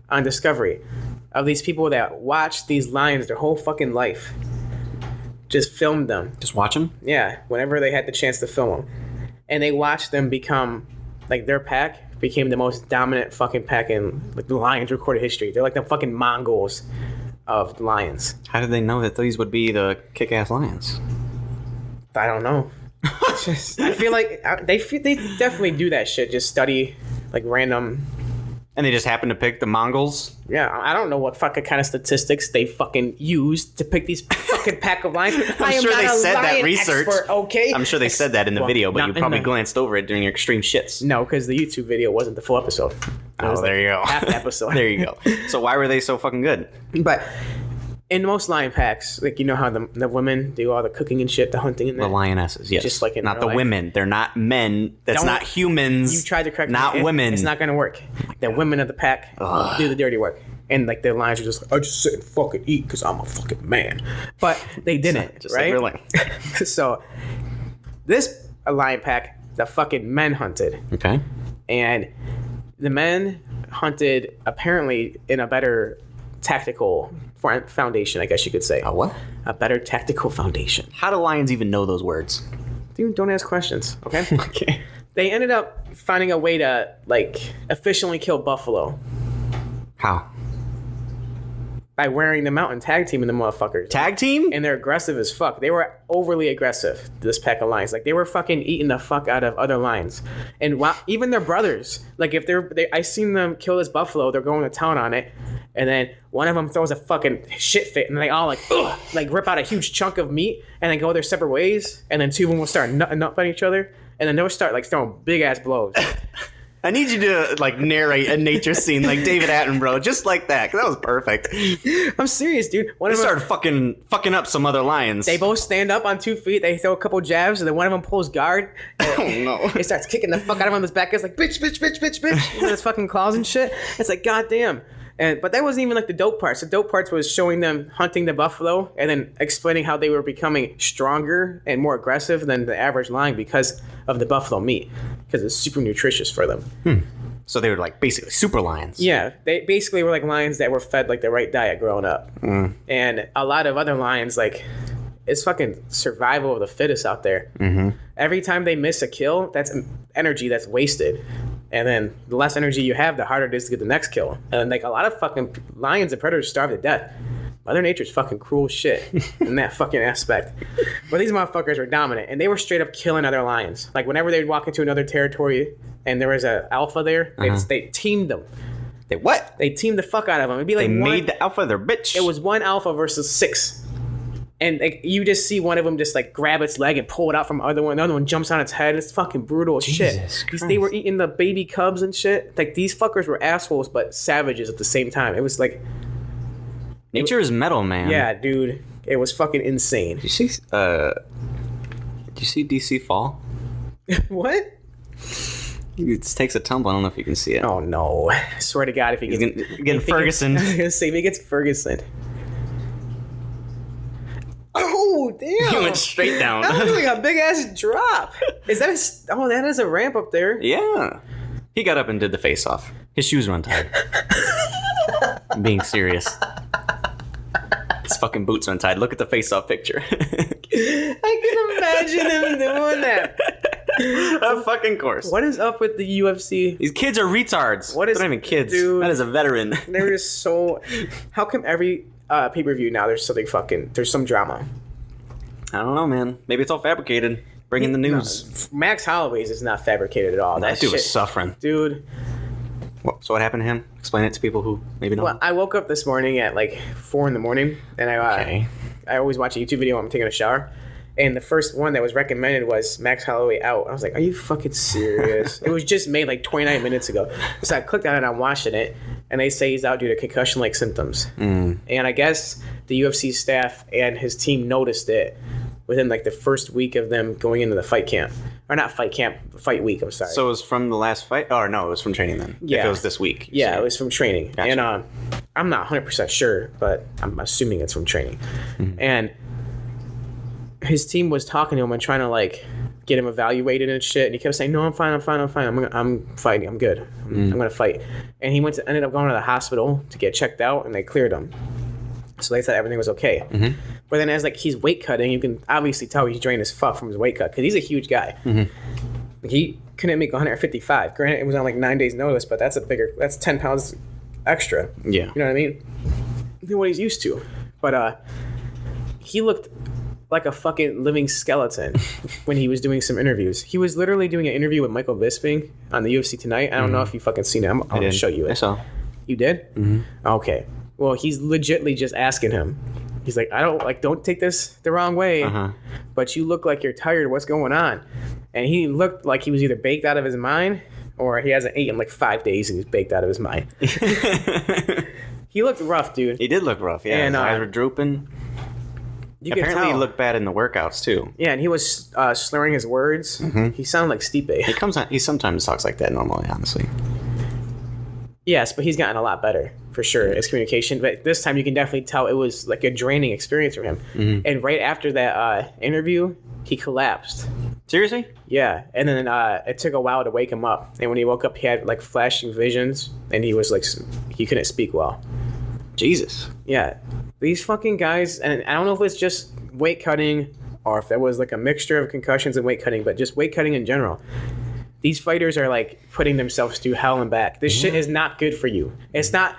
on Discovery of these people that watch these lions their whole fucking life. Just filmed them. Just watch them? Yeah, whenever they had the chance to film them. And they watched them become, like their pack became the most dominant fucking pack in like the Lions recorded history. They're like the fucking Mongols of the lions. How did they know that these would be the kick-ass lions? I don't know. I feel like they definitely do that shit. Just study like random. And they just happen to pick the Mongols? Yeah, I don't know what fucking kind of statistics they fucking used to pick these fucking pack of lions. I'm sure they said that research. Expert, okay? I'm sure they said that in the video, but you probably glanced over it during your extreme shits. No, because the YouTube video wasn't the full episode. Oh, there you go. Half the episode. There you go. So why were they so fucking good? But in most lion packs, like, you know how the women do all the cooking and shit, the hunting and that? The lionesses, yes. Just like in not real the life. women. They're not men. That's not humans. You tried to correct not me. Women. It's not going to work. The women of the pack do the dirty work. And like the lions are just like, I just sit and fucking eat because I'm a fucking man. But they didn't, just right? Like So this lion pack, the fucking men hunted. Okay. And the men hunted apparently in a better tactical foundation, I guess you could say. A what? A better tactical foundation. How do lions even know those words? Dude, don't ask questions, okay? Okay. They ended up finding a way to, like, efficiently kill buffalo How? by wearing them out and tag teaming the motherfuckers. Tag team? And they're aggressive as fuck. They were overly aggressive, this pack of lions. Like, they were fucking eating the fuck out of other lions. And even their brothers, like, if I seen them kill this buffalo, they're going to town on it. And then one of them throws a fucking shit fit, and they all like rip out a huge chunk of meat, and then go their separate ways. And then two of them will start nutting up on each other, and then they'll start like throwing big ass blows. I need you to like narrate a nature scene like David Attenborough, just like that, because that was perfect. I'm serious, dude. They started fucking up some other lions. They both stand up on 2 feet. They throw a couple jabs, and then one of them pulls guard. Oh no! He starts kicking the fuck out of him on his back. It's like bitch, bitch, bitch, bitch, bitch. With his fucking claws and shit. It's like goddamn. But that wasn't even like the dope parts. The dope parts was showing them hunting the buffalo and then explaining how they were becoming stronger and more aggressive than the average lion because of the buffalo meat, because it's super nutritious for them. So they were like basically super lions. Yeah, they basically were like lions that were fed like the right diet growing up. And a lot of other lions, like, it's fucking survival of the fittest out there. Every time they miss a kill, that's energy that's wasted. And then the less energy you have, the harder it is to get the next kill. And like a lot of fucking lions and predators starve to death. Mother Nature's fucking cruel shit in that fucking aspect. But these motherfuckers were dominant, and they were straight up killing other lions. Like whenever they'd walk into another territory and there was an alpha there, they teamed them. They what? They teamed the fuck out of them. It'd be like They made the alpha their bitch. It was one alpha versus 6. And like, you just see one of them just like grab its leg and pull it out from the other one. The other one jumps on its head. It's fucking brutal as shit. They were eating the baby cubs and shit. Like, these fuckers were assholes, but savages at the same time. It was like... Nature is metal, man. Yeah, dude. It was fucking insane. Did you see DC fall? What? He just takes a tumble. I don't know if you can see it. Oh, no. I swear to God, if he gets... Getting Ferguson. I was going to say, if he gets Ferguson... Oh, damn. He went straight down. That was like a big-ass drop. Is that a... Oh, that is a ramp up there. Yeah. He got up and did the face-off. His shoes were untied. I'm being serious. His fucking boots are untied. Look at the face-off picture. I can imagine him doing that. Of fucking course. What is up with the UFC? These kids are retards. What is... They're not even kids. Dude, that is a veteran. They're just so... How come every... pay-per-view now there's some drama? I don't know, man. Maybe it's all fabricated. Bring in the news. No, Max Holloway's is not fabricated at all. That dude was suffering. Dude. So what happened to him? Explain it to people who maybe don't. Well, I woke up this morning at like 4 a.m. and I always watch a YouTube video when I'm taking a shower. And the first one that was recommended was Max Holloway out. I was like, are you fucking serious? It was just made like 29 minutes ago. So I clicked on it and I'm watching it. And they say he's out due to concussion-like symptoms. And I guess the UFC staff and his team noticed it within like the first week of them going into the fight camp. Or not fight camp, fight week, I'm sorry. So it was from the last fight? Oh, no, it was from training then. Yeah. If it was this week. Yeah, it was from training. Gotcha. And I'm not 100% sure, but I'm assuming it's from training. And his team was talking to him and trying to like get him evaluated and shit, and he kept saying, no, I'm fine, I'm fighting, I'm good, I'm gonna fight. And he ended up going to the hospital to get checked out, and they cleared him, so they said everything was okay. But then as like he's weight cutting, you can obviously tell he's drained as fuck from his weight cut, because he's a huge guy. He couldn't make 155. Granted, it was on like 9 days notice, but that's 10 pounds extra. Yeah. You know what I mean? Than what he's used to. But he looked like a fucking living skeleton when he was doing some interviews. He was literally doing an interview with Michael Bisping on the UFC Tonight. I don't know if you fucking seen it. I'm going to show you it. I saw. You did? Mm-hmm. Okay. Well, he's legitly just asking him. He's like, don't take this the wrong way, but you look like you're tired. What's going on? And he looked like he was either baked out of his mind or he hasn't eaten like 5 days and he's baked out of his mind. He looked rough, dude. He did look rough, yeah. And, his eyes were drooping. Apparently he looked bad in the workouts, too. Yeah, and he was slurring his words. Mm-hmm. He sounded like Stipe. He sometimes talks like that normally, honestly. Yes, but he's gotten a lot better, for sure, his communication. But this time you can definitely tell it was like a draining experience for him. Mm-hmm. And right after that interview, he collapsed. Seriously? Yeah. And then it took a while to wake him up. And when he woke up, he had like flashing visions and he was like, he couldn't speak well. Jesus. Yeah. These fucking guys, and I don't know if it's just weight cutting or if there was like a mixture of concussions and weight cutting, but just weight cutting in general. These fighters are like putting themselves through hell and back. This shit is not good for you. It's not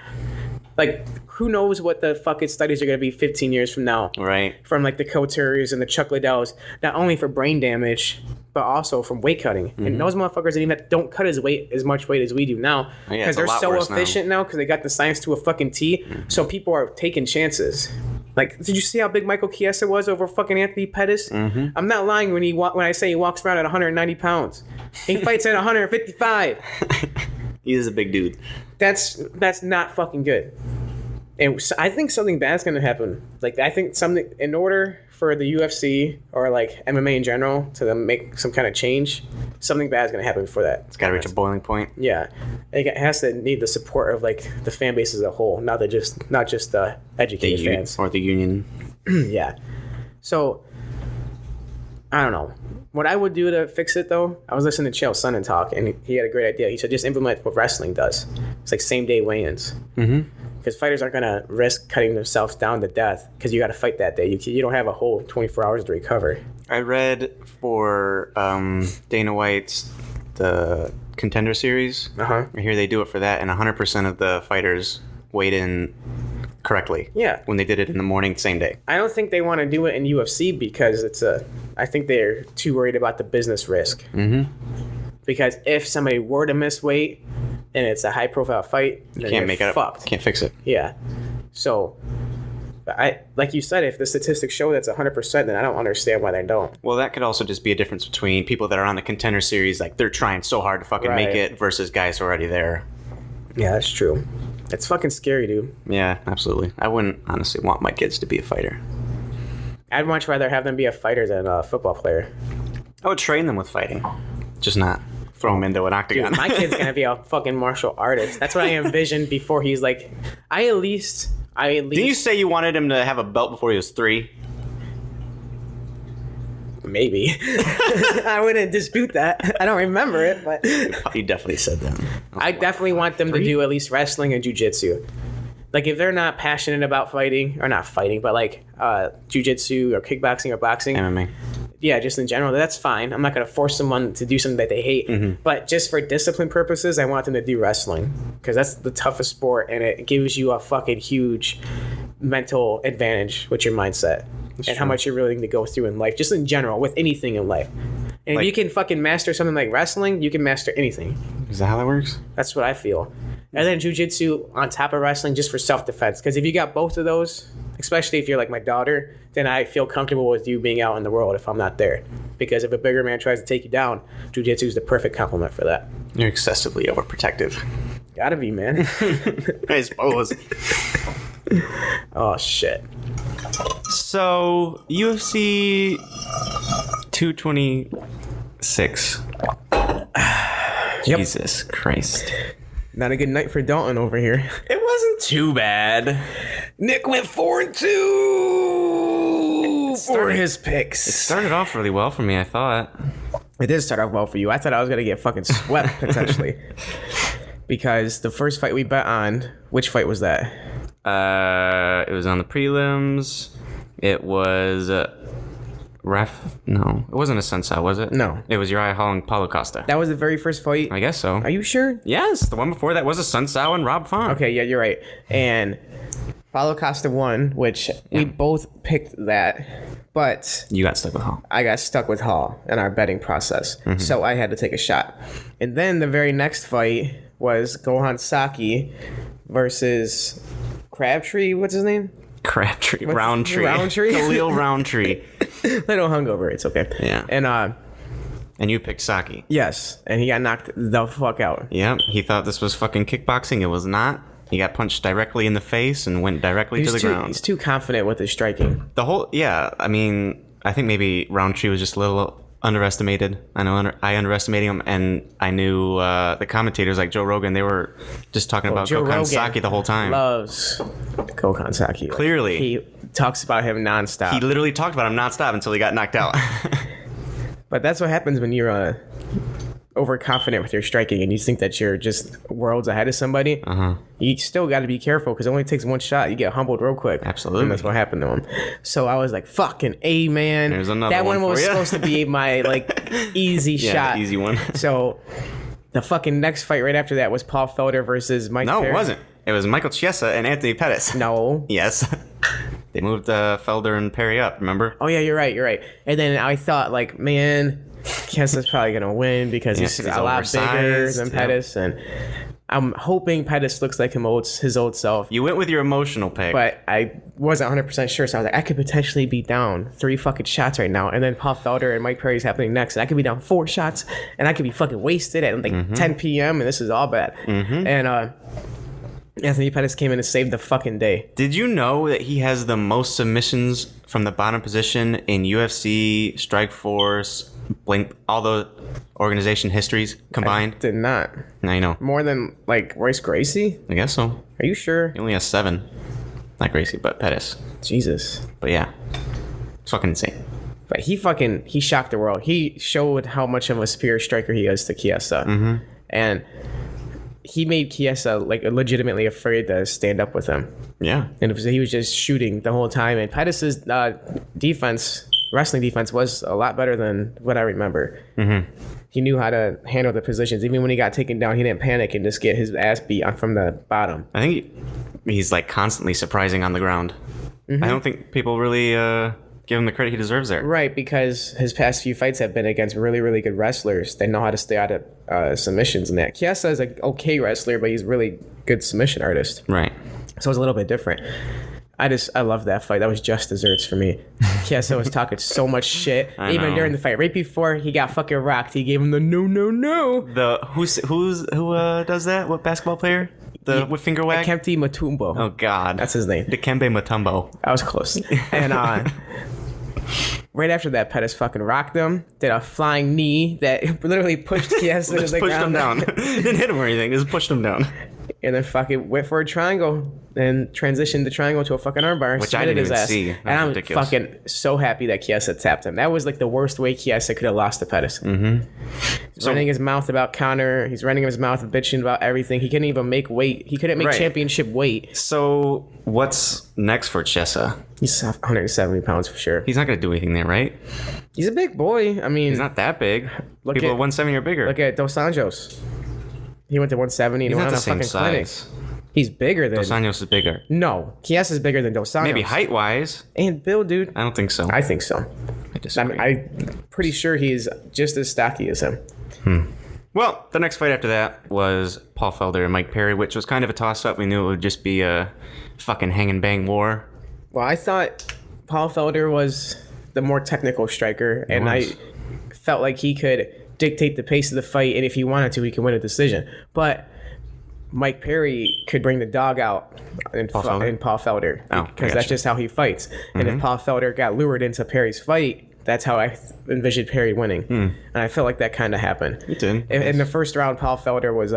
like, who knows what the fucking studies are going to be 15 years from now. Right. From like the Coutures and the Chuck Liddells, not only for brain damage, but also from weight cutting. Mm-hmm. And those motherfuckers don't cut as much weight as we do now. Because they're so efficient now because they got the science to a fucking T. Mm-hmm. So people are taking chances. Like, did you see how big Michael Chiesa was over fucking Anthony Pettis? Mm-hmm. I'm not lying when I say he walks around at 190 pounds. He fights at 155. He is a big dude. That's not fucking good. And I think something bad's going to happen. Like, I think something, in order for the UFC or like MMA in general to make some kind of change, something bad's going to happen before that. It's got to reach a boiling point. Yeah. It has to need the support of like the fan base as a whole, not just the educated fans. Or the union. Yeah. So, I don't know. What I would do to fix it, though, I was listening to Chael Sonnen talk, and he had a great idea. He said just implement what wrestling does. It's like same-day weigh-ins. Mm-hmm. Because fighters aren't going to risk cutting themselves down to death because you got to fight that day. You don't have a whole 24 hours to recover. I read for Dana White's the Contender Series. I hear they do it for that, and 100% of the fighters weighed in correctly. Yeah. When they did it in the morning, same day. I don't think they want to do it in UFC because I think they're too worried about the business risk. Mm-hmm. Because if somebody were to miss weight and it's a high profile fight, you can't make it fucked. Can't fix it. Yeah. So, like you said, if the statistics show that's 100%, then I don't understand why they don't. Well, that could also just be a difference between people that are on the Contender Series, like they're trying so hard to fucking make it, versus guys who are already there. Yeah, that's true. It's fucking scary, dude. Yeah, absolutely. I wouldn't honestly want my kids to be a fighter. I'd much rather have them be a fighter than a football player. I would train them with fighting, just not throw him into an octagon. Dude, my kid's gonna be a fucking martial artist. That's what I envisioned before he's like. I at least. Didn't you say you wanted him to have a belt before he was 3? Maybe. I wouldn't dispute that. I don't remember it, but you definitely said that. I definitely want them to do at least wrestling and jiu-jitsu. Like, if they're not passionate about fighting, or not fighting, but like jiu-jitsu or kickboxing or boxing. MMA. Yeah, just in general, that's fine. I'm not going to force someone to do something that they hate. Mm-hmm. But just for discipline purposes, I want them to do wrestling. Because that's the toughest sport, and it gives you a fucking huge mental advantage with your mindset. That's and true. How much you're willing to go through in life, just in general, with anything in life. And if you can fucking master something like wrestling, you can master anything. Is that how that works? That's what I feel. And then jiu-jitsu on top of wrestling just for self-defense. Because if you got both of those, especially if you're like my daughter, then I feel comfortable with you being out in the world if I'm not there. Because if a bigger man tries to take you down, jiu-jitsu is the perfect complement for that. You're excessively overprotective. Gotta be, man. I suppose. Oh, shit. So, UFC 226. Jesus Christ. Not a good night for Dalton over here. It wasn't too bad. Nick went 4-2 for his picks. It started off really well for me, I thought. It did start off well for you. I thought I was going to get fucking swept, potentially. Because the first fight we bet on, which fight was that? It was on the prelims. It was... No, it wasn't a Sensei, was it? No. It was Uriah Hall and Paulo Costa. That was the very first fight? I guess so. Are you sure? Yes, the one before that was a Sensei and Rob Font. Okay, yeah, you're right. And Paulo Costa won, which we both picked that, but You got stuck with Hall. I got stuck with Hall in our betting process, so I had to take a shot. And then the very next fight was Gohan Saki versus Crabtree. What's his name? Crabtree. Roundtree. Khalil Roundtree. Little hungover. It's okay. Yeah. And you picked Saki. Yes, and he got knocked the fuck out. Yep. He thought this was fucking kickboxing. It was not. He got punched directly in the face and went directly to the ground. He's too confident with his striking. I mean, I think maybe Roundtree was just a little underestimated. I know I underestimated him, and I knew the commentators like Joe Rogan, they were just talking about Gohan Saki the whole time. Loves Gohan Saki. Clearly. He talks about him nonstop. He literally talked about him nonstop until he got knocked out. But that's what happens when you're overconfident with your striking and you think that you're just worlds ahead of somebody. You still got to be careful because it only takes one shot. You get humbled real quick. Absolutely. And that's what happened to him. So I was like, fucking A, man. There's another that one one was for supposed to be my easy shot. The easy one. So the fucking next fight right after that was Paul Felder versus Mike Perry. No, it wasn't. It was Michael Chiesa and Anthony Pettis. No. Yes. They moved Felder and Perry up, remember? Oh, yeah, you're right. And then I thought, like, man, Chiesa's probably going to win because he's a lot bigger than Pettis. And I'm hoping Pettis looks like his old self. You went with your emotional pick. But I wasn't 100% sure, so I was like, I could potentially be down 3 fucking shots right now. And then Paul Felder and Mike Perry's happening next. And I could be down 4 shots. And I could be fucking wasted at like 10 p.m. And this is all bad. And Anthony Pettis came in and saved the fucking day. Did you know that he has the most submissions from the bottom position in UFC, Strikeforce, Blink, all the organization histories combined? I did not. I know. More than like Royce Gracie? I guess so. Are you sure? He only has 7. Not Gracie, but Pettis. Jesus. But yeah. It's fucking insane. But he shocked the world. He showed how much of a superior striker he is to Chiesa. And he made Chiesa like legitimately afraid to stand up with him. Yeah. And he was just shooting the whole time. And Pettis' wrestling defense was a lot better than what I remember. He knew how to handle the positions. Even when he got taken down, he didn't panic and just get his ass beat from the bottom. I think he's like constantly surprising on the ground. I don't think people really give him the credit he deserves there. Right, because his past few fights have been against really, really good wrestlers. They know how to stay out of submissions and that. Chiesa is an okay wrestler, but he's a really good submission artist. Right. So it's a little bit different. I love that fight. That was just desserts for me. Chiesa was talking so much shit, even during the fight. Right before he got fucking rocked, he gave him the no. Who does that? What basketball player? With finger wag? Dikembe Mutombo. Oh God, that's his name. Dikembe Mutombo. I was close. And right after that, Pettis fucking rocked him. Did a flying knee that literally pushed Chiesa to the ground. Pushed him down. Didn't hit him or anything. Just pushed him down. And then fucking went for a triangle and transitioned the triangle to a fucking armbar. Which I didn't even see. And I'm ridiculous. Fucking so happy that Chiesa tapped him. That was like the worst way Chiesa could have lost to Pettis. He's running his mouth about counter. He's running his mouth bitching about everything. He couldn't even make weight. He couldn't make championship weight. So what's next for Chiesa? He's 170 pounds for sure. He's not going to do anything there, right? He's a big boy. I mean, he's not that big. People at 170 are bigger. Look at Dos Anjos. He went to 170 and went on a fucking clinic. He's bigger than... Dos Anjos is bigger. No. Chiesa is bigger than Dos Anjos. Maybe height-wise. And build, dude. I don't think so. I think so. I disagree. I'm pretty sure he's just as stocky as him. Well, the next fight after that was Paul Felder and Mike Perry, which was kind of a toss-up. We knew it would just be a fucking hang-and-bang war. Well, I thought Paul Felder was the more technical striker, and I felt like he could dictate the pace of the fight, and if he wanted to, he could win a decision. But Mike Perry could bring the dog out in Paul Felder because that's just how he fights. And if Paul Felder got lured into Perry's fight, that's how I envisioned Perry winning. And I felt like that kind of happened. It did. In the first round, Paul Felder was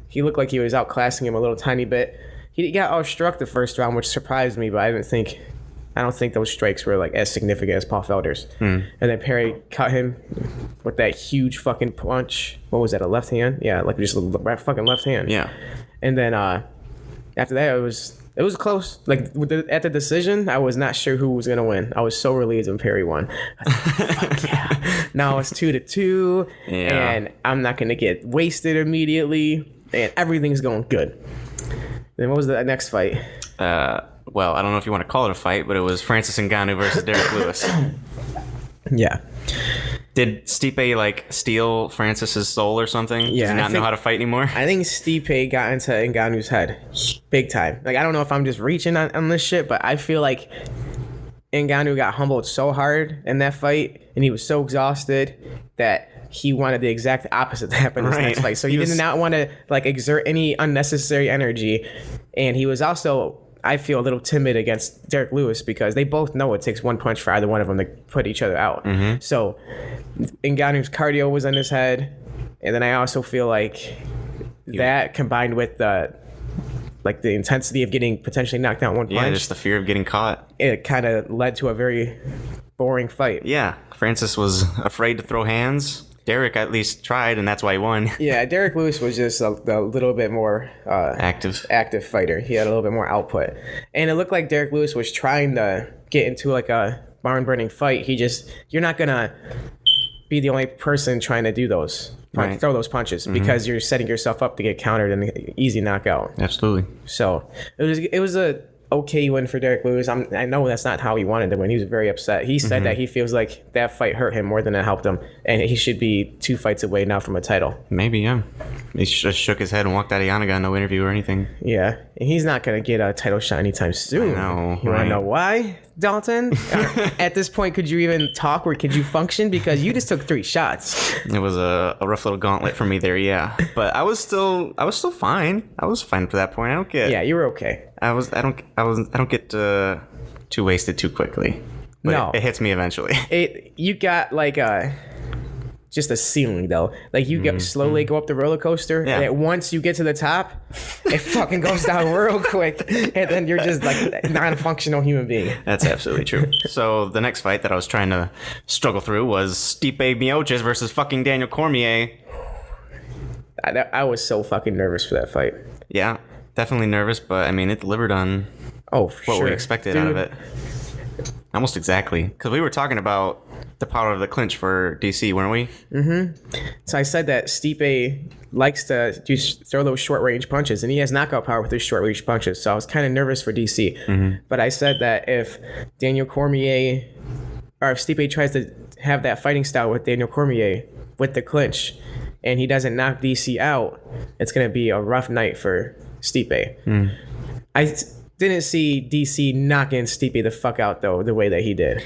he looked like he was outclassing him a little tiny bit. He got outstruck the first round, which surprised me, but I don't think those strikes were like as significant as Paul Felder's. And then Perry caught him with that huge fucking punch. What was that, a left hand? Yeah, like just a fucking left hand. Yeah. And then after that, it was close. Like at the decision, I was not sure who was gonna win. I was so relieved when Perry won. I was like, fuck yeah! Now it's 2-2, and I'm not gonna get wasted immediately, and everything's going good. Then what was the next fight? Well, I don't know if you want to call it a fight, but it was Francis Ngannou versus Derek Lewis. Yeah. Did Stipe like steal Francis's soul or something? Yeah, Does he not know how to fight anymore? I think Stipe got into Ngannou's head big time. Like, I don't know if I'm just reaching on this shit, but I feel like Ngannou got humbled so hard in that fight, and he was so exhausted that he wanted the exact opposite to happen in this next fight. So he did not want to like exert any unnecessary energy, and he was also, I feel, a little timid against Derek Lewis because they both know it takes one punch for either one of them to put each other out. So Ngannou's cardio was in his head, and then I also feel like that combined with the intensity of getting potentially knocked out one punch. Yeah, just the fear of getting caught. It kind of led to a very boring fight. Yeah, Francis was afraid to throw hands. Derek at least tried, and that's why he won. Yeah, Derek Lewis was just a little bit more active fighter. He had a little bit more output. And it looked like Derek Lewis was trying to get into like a barn-burning fight. You're not going to be the only person trying to do those. Throw those punches because you're setting yourself up to get countered and an easy knockout. Absolutely. So it was a okay win for Derek Lewis. I know that's not how he wanted to win. He was very upset. He said that he feels like that fight hurt him more than it helped him, and he should be 2 fights away now from a title. Maybe, yeah. He just shook his head and walked out of Yanaga, no interview or anything. Yeah, and he's not going to get a title shot anytime soon. No, you want to know why, Dalton? At this point, could you even talk or could you function? Because you just took 3 shots. It was a rough little gauntlet for me there, yeah. But I was still fine. I was fine to that point. I don't get. Yeah, you were okay. I don't get too wasted too quickly. But no, it hits me eventually. You got like just a ceiling though. Like you slowly go up the roller coaster, and once you get to the top, it fucking goes down real quick, and then you're just like non-functional human being. That's absolutely true. So the next fight that I was trying to struggle through was Stipe Miocic versus fucking Daniel Cormier. I was so fucking nervous for that fight. Yeah, definitely nervous, but I mean it delivered on what we expected out of it. Almost exactly, because we were talking about the power of the clinch for DC, weren't we? So I said that Stipe likes to throw those short range punches, and he has knockout power with his short range punches. So I was kind of nervous for DC, but I said that if Daniel Cormier or if Stipe tries to have that fighting style with Daniel Cormier with the clinch, and he doesn't knock DC out, it's gonna be a rough night for Stipe. I didn't see DC knocking Stipe the fuck out though the way that he did.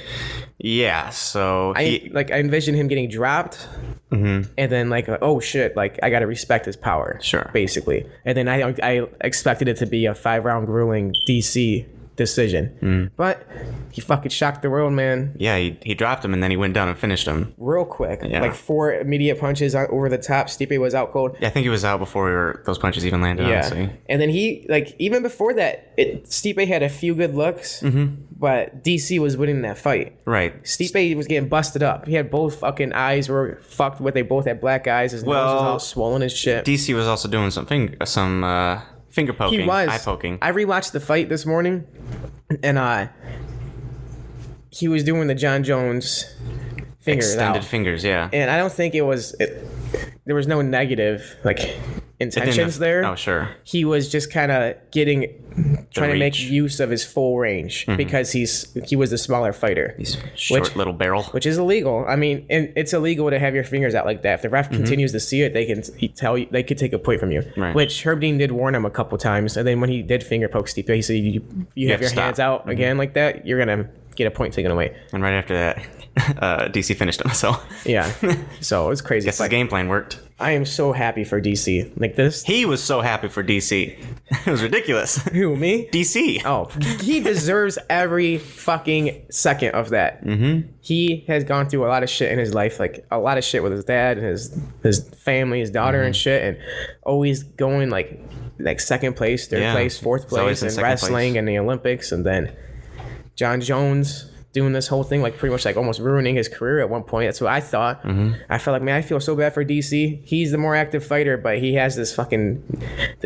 Yeah, so I envisioned him getting dropped, and then oh shit, like I gotta respect his power, basically. And then I expected it to be a 5-round grueling DC decision, but he fucking shocked the world, man. Yeah, he dropped him and then he went down and finished him real quick. Like 4 immediate punches over the top. Stipe was out cold. Yeah, I think he was out before those punches even landed. Yeah, honestly. And then he even before that, Stipe had a few good looks, but DC was winning that fight. Right. Stipe was getting busted up. He had both fucking eyes were fucked with. They both had black eyes. His nose was all swollen as shit. DC was also doing some finger poking, he was. eye poking. I rewatched the fight this morning, and he was doing the John Jones fingers extended fingers, yeah. And I don't think there was no negative intentions there. Oh, sure. He was just kind of trying to make use of his full range because he was the smaller fighter. He's short little barrel, which is illegal. I mean, it's illegal to have your fingers out like that. If the ref continues to see it, they could take a point from you. Right. Which Herb Dean did warn him a couple times, and then when he did finger poke Stipe, he said, "You have your hands out again like that, you're gonna get a point taken away." And right after that, DC finished him. So yeah, so it was crazy. Guess his game plan worked. I am so happy for DC. Like this, he was so happy for DC. It was ridiculous. Who, me? DC. Oh, he deserves every fucking second of that. He has gone through a lot of shit in his life, like a lot of shit with his dad and his family, his daughter and shit, and always going like second place, third place, fourth place in wrestling and the Olympics, and then John Jones doing this whole thing, pretty much almost ruining his career at one point. That's what I thought. I felt like, man, I feel so bad for DC. He's the more active fighter, but he has this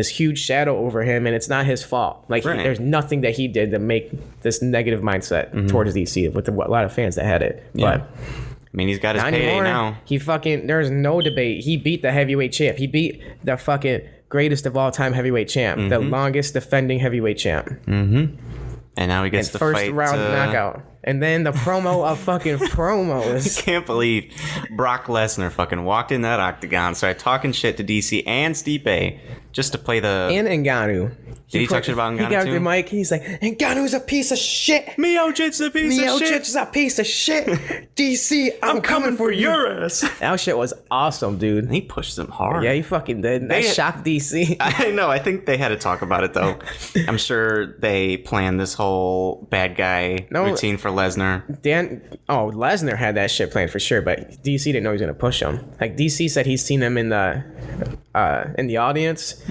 huge shadow over him, and it's not his fault. There's nothing that he did to make this negative mindset towards DC with a lot of fans that had it. Yeah. But I mean, he's got his payday now. There's no debate. He beat the heavyweight champ. He beat the fucking greatest of all time heavyweight champ, the longest defending heavyweight champ. And now he gets the first fight. round knockout. And then the promo of fucking promos. I can't believe Brock Lesnar fucking walked in that octagon, started talking shit to DC and Stipe just to play the... And Ngannou. Did he talk shit about Ngannou He got too? the mic. He's like, Ngannou's a piece of shit. Miocic's a piece of shit. Miocic's a piece of shit. DC, I'm coming for your ass. That shit was awesome, dude. He pushed him hard. Yeah, he fucking did. That shocked DC. I know. I think they had to talk about it, though. I'm sure they planned this whole bad guy routine for Lesnar. Lesnar had that shit planned for sure, but DC didn't know he was going to push him. Like, DC said he's seen him in the audience,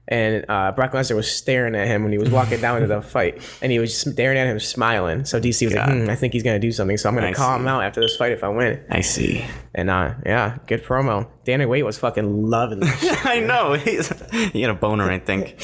and Brock Lesnar was staring at him when he was walking down to the fight, and he was staring at him smiling. So DC was like, I think he's going to do something, so I'm going to call him out after this fight if I win. I see. And yeah, good promo. Dana White was fucking loving this shit. I know. He had a boner, I think.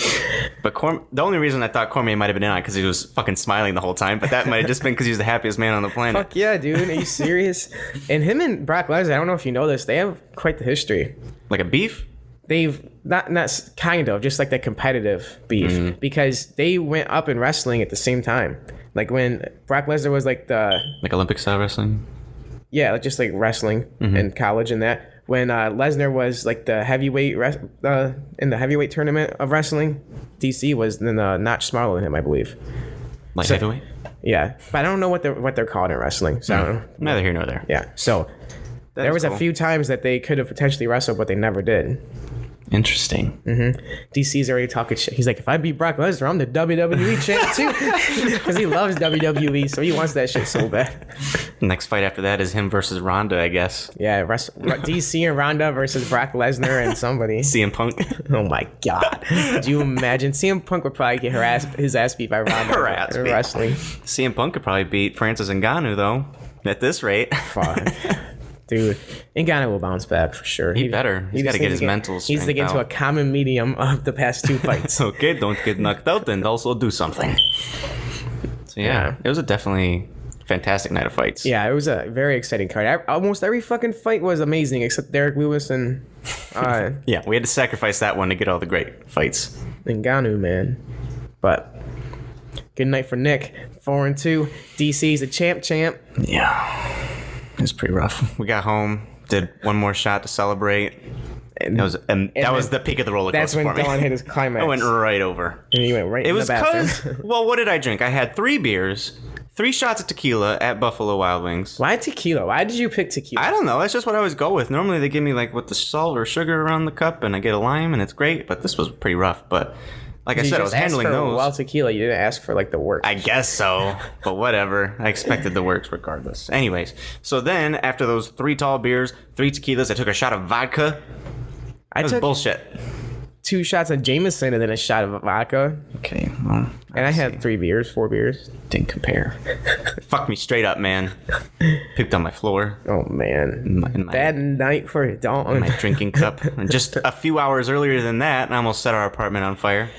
But the only reason I thought Cormier might have been in on it because he was fucking smiling the whole time, but that might have just been because he was the happiest man on the planet. Fuck yeah, dude. Are you serious? And him and Brock Lesnar, I don't know if you know this, they have quite the history. Like a beef? They've not kind of just like the competitive beef because they went up in wrestling at the same time. Like when Brock Lesnar was like Olympic style wrestling? Yeah, just like wrestling in college and that. When Lesnar was like the heavyweight in the heavyweight tournament of wrestling, DC was in a notch smaller than him, I believe. Like heavyweight? Yeah, but I don't know what they're called in wrestling. So I don't know. Neither here nor there. Yeah, so there was a few times that they could have potentially wrestled, but they never did. Interesting. DC's already talking shit. He's like, if I beat Brock Lesnar, I'm the WWE champ too, because he loves WWE, so he wants that shit so bad. Next fight after that is him versus Ronda, I guess. Yeah, DC and Ronda versus Brock Lesnar and somebody. CM Punk. Oh my god! Could you imagine? CM Punk would probably get his ass beat by Ronda in wrestling. CM Punk could probably beat Francis Ngannou though. At this rate. Fuck. Dude, Ngannou will bounce back for sure. He better. He's got to get his mental strength He needs to get into a common medium of the past two fights. Okay, don't get knocked out and also do something. So yeah, it was a definitely fantastic night of fights. Yeah, it was a very exciting card. Almost every fucking fight was amazing except Derek Lewis and... yeah, we had to sacrifice that one to get all the great fights. Ngannou, man. But good night for Nick. 4-2. DC's a champ. Yeah. It was pretty rough. We got home, did one more shot to celebrate. And that was the peak of the roller coaster for me. That's when Dalton hit his climax. I went right over. And he went right in the bathroom. It was because, well, what did I drink? I had 3 beers, 3 shots of tequila at Buffalo Wild Wings. Why tequila? Why did you pick tequila? I don't know. That's just what I always go with. Normally they give me like with the salt or sugar around the cup and I get a lime and it's great, but this was pretty rough. But like I said, I was handling those. Wild tequila, you didn't ask for like the works. I guess so, but whatever. I expected the works regardless. Anyways, so then after those 3 tall beers, 3 tequilas, I took a shot of vodka. That was bullshit. 2 shots of Jameson and then a shot of vodka. Okay, well, and I had 4 beers. Didn't compare. Fucked me straight up, man. Picked on my floor. Oh man, bad night for Dalton. My drinking cup. And just a few hours earlier than that, I almost set our apartment on fire.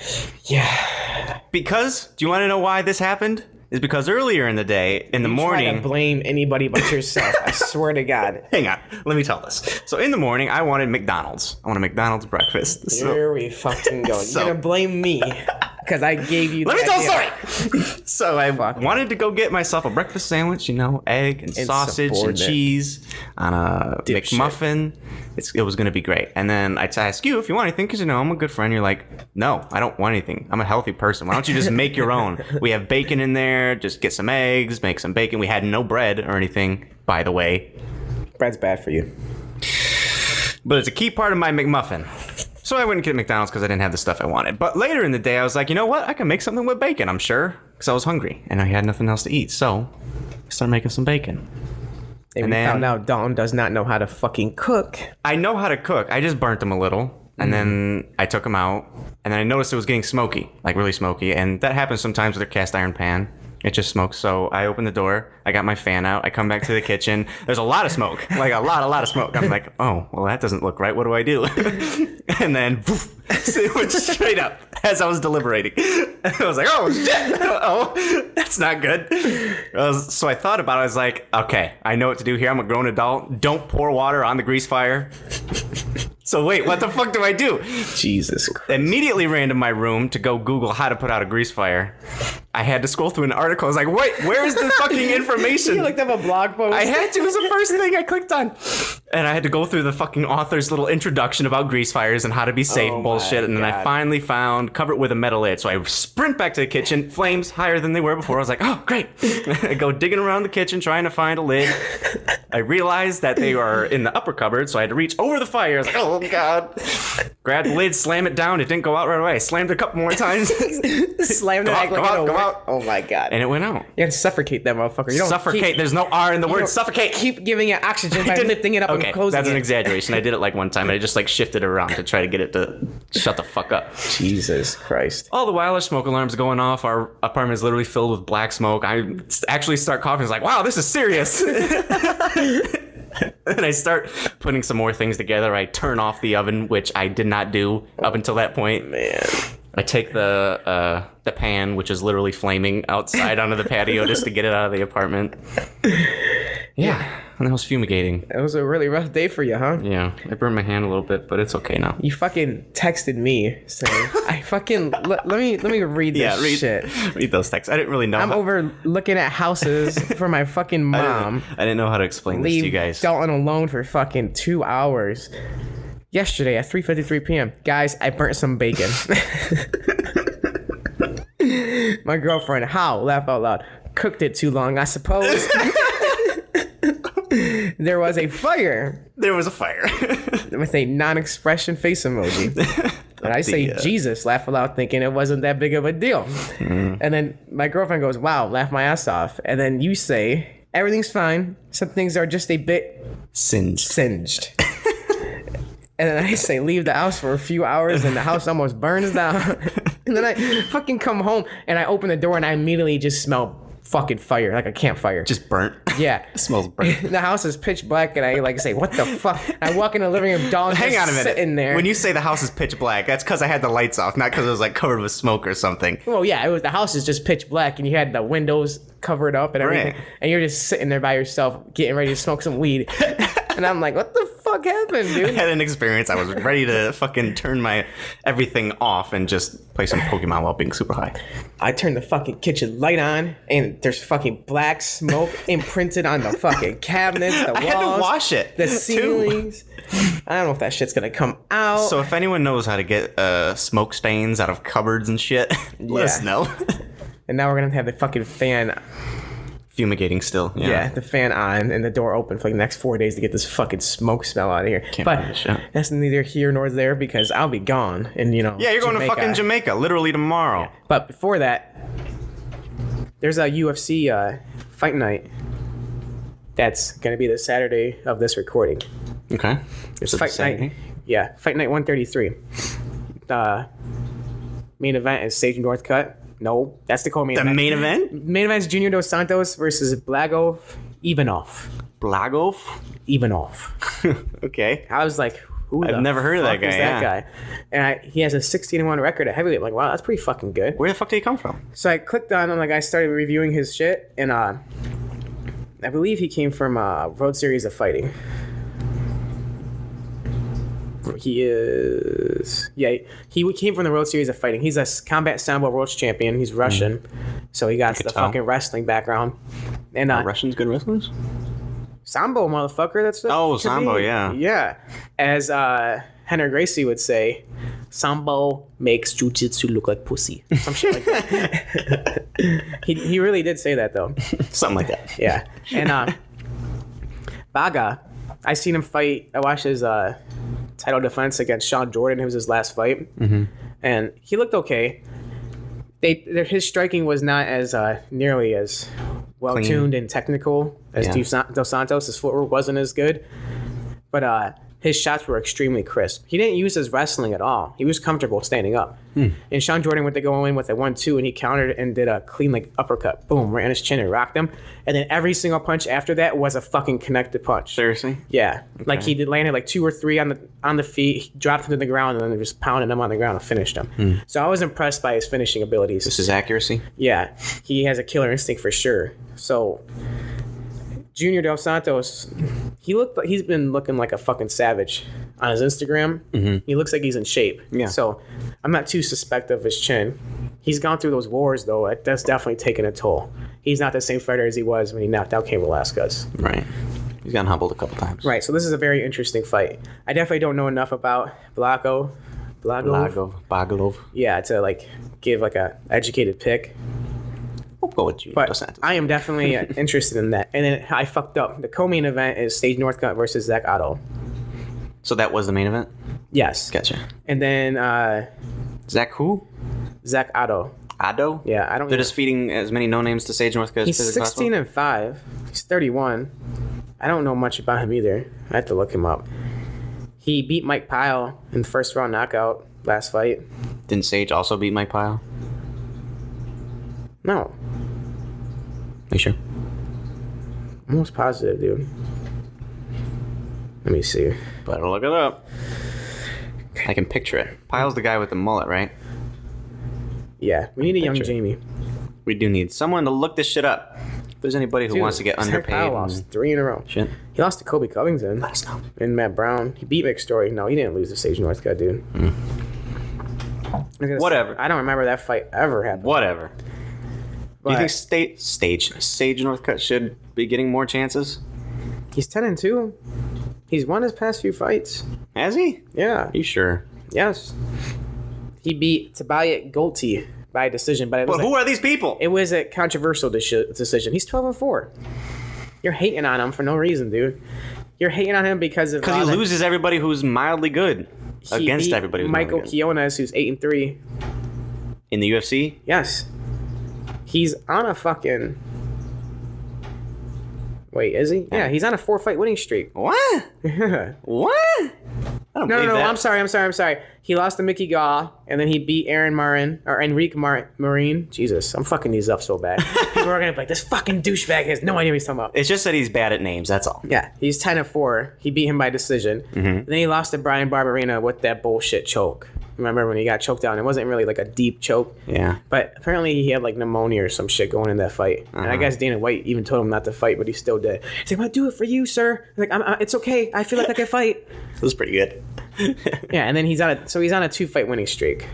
Yeah. Because, do you want to know why this happened? Is because earlier in the day, in the morning... You try to blame anybody but yourself. I swear to God. Hang on. Let me tell this. So in the morning, I wanted McDonald's. I want a McDonald's breakfast. Here we fucking go. You're going to blame me because I gave you Let me tell the story. So I wanted to go get myself a breakfast sandwich, egg and sausage and cheese on a McMuffin. It was going to be great. And then I ask you if you want anything because, I'm a good friend. You're like, no, I don't want anything. I'm a healthy person. Why don't you just make your own? We have bacon in there. Just get some eggs, make some bacon. We had no bread or anything, by the way. Bread's bad for you. But it's a key part of my McMuffin. So I went and get McDonald's because I didn't have the stuff I wanted. But later in the day, I was like, you know what? I can make something with bacon, I'm sure. Because I was hungry and I had nothing else to eat. So I started making some bacon. And then found out Dalton does not know how to fucking cook. I know how to cook. I just burnt them a little. And then I took them out. And then I noticed it was getting smoky. Like really smoky. And that happens sometimes with a cast iron pan. It just smokes. So I opened the door. I got my fan out. I come back to the kitchen. There's a lot of smoke. Like a lot of smoke. I'm like, oh, well, that doesn't look right. What do I do? And then it went straight up as I was deliberating. I was like, oh, shit. Oh, that's not good. So I thought about it. I was like, okay, I know what to do here. I'm a grown adult. Don't pour water on the grease fire. So wait, what the fuck do I do? Jesus Christ. Immediately ran to my room to go Google how to put out a grease fire. I had to scroll through an article. I was like, wait, where's the fucking information? You looked up a blog post. I had to. It was the first thing I clicked on. And I had to go through the fucking author's little introduction about grease fires and how to be safe bullshit. And then I finally found cover it with a metal lid. So I sprint back to the kitchen, flames higher than they were before. I was like, oh, great. I go digging around the kitchen trying to find a lid. I realized that they are in the upper cupboard, so I had to reach over the fire. I was like, oh, God. Grab the lid, slam it down. It didn't go out right away. I slammed it a couple more times. Slammed it. Go out. Oh, my God. And it went out. You had to suffocate that motherfucker. You don't suffocate. There's no R in the word suffocate. Keep giving it oxygen by lifting it up and closing it. That's an exaggeration. I did it like one time, and I just like shifted it around to try to get it to shut the fuck up. Jesus Christ. All the while, our smoke alarm's going off. Our apartment is literally filled with black smoke. I actually start coughing. It's like, wow, this is serious. And I start putting some more things together. I turn off the oven, which I did not do up until that point. Man. I take the pan, which is literally flaming, outside onto the patio just to get it out of the apartment. Yeah, and I was fumigating. It was a really rough day for you, huh? Yeah, I burned my hand a little bit, but it's okay now. You fucking texted me saying, I fucking... let me read this shit. Read those texts. I didn't really know. I'm over looking at houses for my fucking mom. I didn't know how to explain this to you guys. Dalton alone for fucking 2 hours. Yesterday at 3:53 p.m. Guys, I burnt some bacon. My girlfriend, how? Laugh out loud. Cooked it too long, I suppose. There was a fire. There was a fire. With a non-expression face emoji. And I say, Jesus, laugh aloud, thinking it wasn't that big of a deal. And then my girlfriend goes, wow, laugh my ass off. And then you say, everything's fine. Some things are just a bit singed. And then I say, leave the house for a few hours, and the house almost burns down. And then I fucking come home, and I open the door, and I immediately just smell fucking fire, like a campfire. Just burnt? Yeah. It smells burnt. The house is pitch black, and I like say, what the fuck? I walk in the living room, Dalton Hang on a minute. Sitting there. When you say the house is pitch black, that's because I had the lights off, not because it was like covered with smoke or something. Well, yeah, the house is just pitch black, and you had the windows covered up and everything. Right. And you're just sitting there by yourself, getting ready to smoke some weed. And I'm like, what the fuck happened, dude? I had an experience. I was ready to fucking turn my everything off and just play some Pokemon while being super high. I turned the fucking kitchen light on, and there's fucking black smoke imprinted on the fucking cabinets, the walls. I had to wash it. The ceilings. I don't know if that shit's gonna come out. So if anyone knows how to get smoke stains out of cupboards and shit, let us know. And now we're gonna have the fucking fan fumigating still. Yeah, the fan on and the door open for like the next 4 days to get this fucking smoke smell out of here. But that's neither here nor there because I'll be gone. And yeah, you're going to fucking Jamaica literally tomorrow. Yeah. But before that, there's a UFC fight night that's going to be the Saturday of this recording. Okay. It's fight night. Yeah, fight night 133. The main event is Sage Northcutt. No, that's the co-main event. The main event? Main event is Junior Dos Santos versus Blagov Ivanov. Blagov? Ivanov. Okay. I was like, who I've never heard of that guy. Is that guy? And he has a 16-1 record at heavyweight. I'm like, wow, that's pretty fucking good. Where the fuck did he come from? So I clicked on him, like I started reviewing his shit, and I believe he came from Road Series of Fighting. He came from the World Series of Fighting. He's a combat sambo world champion. He's Russian, so he got the fucking wrestling background. And Russians good wrestlers? Sambo, motherfucker. That's sambo, yeah. Yeah, as Henry Gracie would say, sambo makes jujitsu look like pussy. Some shit like that. he really did say that though. Something like that. Yeah, and Baga, I seen him fight. I watched his title defense against Sean Jordan. It was his last fight, and he looked okay. His striking was not as nearly as well tuned and technical as Dos Santos. His footwork wasn't as good, but his shots were extremely crisp. He didn't use his wrestling at all. He was comfortable standing up. And Sean Jordan went to go in with a 1-2, and he countered and did a clean like uppercut. Boom, right on his chin and rocked him. And then every single punch after that was a fucking connected punch. Seriously? Yeah. Okay. Like he landed like 2 or 3 on the feet, he dropped him to the ground, and then just pounded him on the ground and finished him. So I was impressed by his finishing abilities. This is accuracy? Yeah. He has a killer instinct for sure. So Junior Dos Santos, he's been looking like a fucking savage on his Instagram. He looks like he's in shape. Yeah. So I'm not too suspect of his chin. He's gone through those wars, though. That's definitely taken a toll. He's not the same fighter as he was when he knocked out Cain Velasquez. Right. He's gotten humbled a couple times. Right. So this is a very interesting fight. I definitely don't know enough about Blagov. Yeah, to like give like a educated pick. We'll go with you. But I am definitely interested in that. And then I fucked up. The co-main event is Sage Northcutt versus Zach Otto. So that was the main event? Yes. Gotcha. And then Zach who? Zach Otto. Otto? Yeah, I don't. They're just feeding as many no names to Sage Northcutt. He's 16-5. He's 31. I don't know much about him either. I have to look him up. He beat Mike Pyle in the first round knockout last fight. Didn't Sage also beat Mike Pyle? No. Are you sure? I'm almost positive, dude. Let me see. Better look it up. I can picture it. Pyle's the guy with the mullet, right? Yeah, we need a young Jamie. We do need someone to look this shit up. If there's anybody who wants to get underpaid. Pyle lost 3 in a row. Shit. He lost to Kobe Covington. Let us know. And Matt Brown. He beat McStory. No, he didn't lose to Sage Northcutt, dude. Whatever. I don't remember that fight ever happening. Whatever. But Do you think Sage Northcutt should be getting more chances? he's 10-2. He's won his past few fights. Has he? Yeah. Are you sure? Yes. He beat Tabayat Golti by decision, but Who are these people? It was a controversial decision. He's 12-4. You're hating on him for no reason, dude. You're hating on him because he loses everybody who's mildly good against everybody who's Michael mildly good. Quinones, who's 8-3. In the UFC? Yes. He's on a fucking... Wait, is he? Yeah, he's on a 4-fight winning streak. What? no, What? I don't believe that. I'm sorry. He lost to Mickey Gall, and then he beat Enrique Marin. Jesus, I'm fucking these up so bad. People are gonna be like, this fucking douchebag has no idea what he's talking about. It's just that he's bad at names, that's all. Yeah, he's 10-4. He beat him by decision. And then he lost to Brian Barberena with that bullshit choke. Remember when he got choked down? It wasn't really like a deep choke. Yeah. But apparently he had like pneumonia or some shit going in that fight. And I guess Dana White even told him not to fight, but he still did. He's like, I'm gonna do it for you, sir. He's like, it's okay. I feel like I can fight. That was pretty good. Yeah, and then he's on a 2-fight winning streak.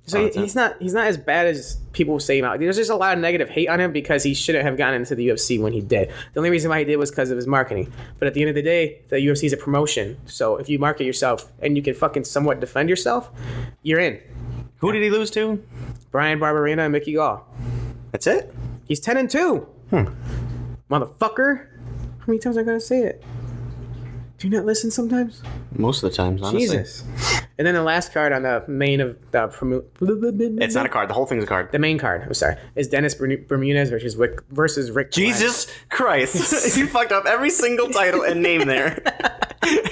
So he's not as bad as people say now. There's just a lot of negative hate on him because he shouldn't have gotten into the UFC when he did. The only reason why he did was because of his marketing. But at the end of the day, the UFC is a promotion. So if you market yourself and you can fucking somewhat defend yourself, you're in. Who did he lose to? Brian Barberena and Mickey Gall. That's it? He's 10-2. Motherfucker. How many times I gotta say it? Do you not listen sometimes? Most of the times, honestly. Jesus. And then the last card on the main of the... It's not a card. The whole thing's a card. The main card, I'm sorry, is Dennis Bermudez versus Rick Jesus Christ. You fucked up every single title and name there.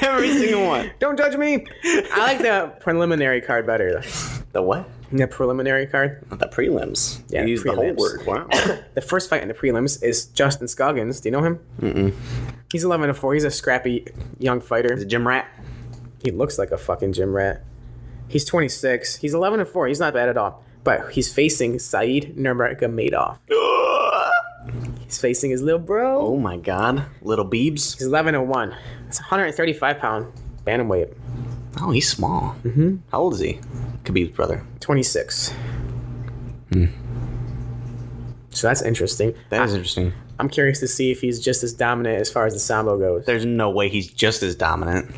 Every single one. Don't judge me. I like the preliminary card better. The what? The preliminary card. The prelims. Yeah, you used the whole word. Wow. The first fight in the prelims is Justin Scoggins. Do you know him? Mm-mm. He's 11-4. He's a scrappy young fighter. He's a gym rat. He looks like a fucking gym rat. He's 26. He's 11-4. He's not bad at all. But he's facing Said Nurmagomedov. He's facing his little bro. Oh my god. Little Beebs. He's 11-1. It's 135-pound bantamweight. Oh, he's small. Mm-hmm. How old is he? Khabib's brother. 26. So that's interesting. That is interesting. I'm curious to see if he's just as dominant as far as the Sambo goes. There's no way he's just as dominant.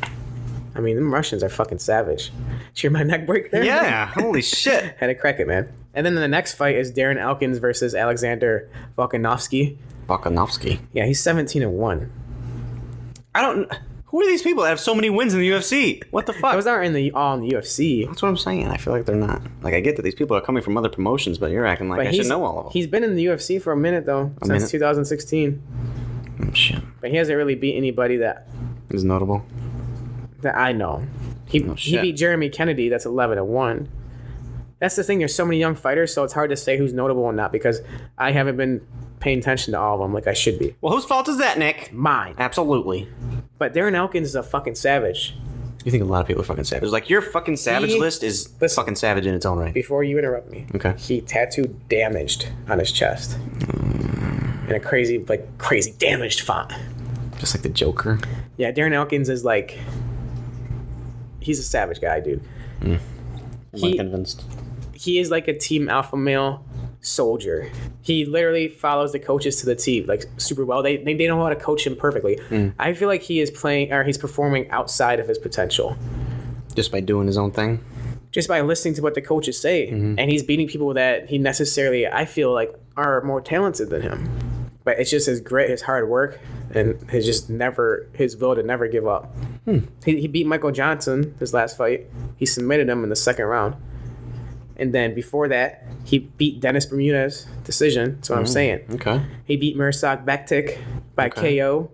I mean, them Russians are fucking savage. Did you hear my neck break there? Yeah, holy shit. Had to crack it, man. And then the next fight is Darren Elkins versus Alexander Volkanovski. Yeah, he's 17-1. Who are these people that have so many wins in the UFC? What the fuck? Those aren't all in the UFC. That's what I'm saying. I feel like they're not. Like, I get that these people are coming from other promotions, but you're acting like I should know all of them. He's been in the UFC for a minute, though, since 2016. Oh, shit. But he hasn't really beat anybody that is notable. That I know. He beat Jeremy Kennedy, that's 11-1. That's the thing, there's so many young fighters, so it's hard to say who's notable or not because I haven't been paying attention to all of them like I should be. Well, whose fault is that, Nick? Mine. Absolutely. But Darren Elkins is a fucking savage. You think a lot of people are fucking savage. Like, your fucking savage list is fucking savage in its own right. Before you interrupt me. Okay. He tattooed damaged on his chest. In a crazy damaged font. Just like the Joker. Yeah, Darren Elkins is like he's a savage guy, dude. I'm unconvinced. He is like a team alpha male soldier. He literally follows the coaches to the T like super well. They know how to coach him perfectly. I feel like he is playing or he's performing outside of his potential. Just by doing his own thing? Just by listening to what the coaches say. And he's beating people that he necessarily, I feel like, are more talented than him. But it's just his grit, his hard work, and his will to never give up. He beat Michael Johnson his last fight. He submitted him in the second round. And then before that, he beat Dennis Bermudez. Decision. That's what I'm saying. Okay. He beat Mirsad Bektic by KO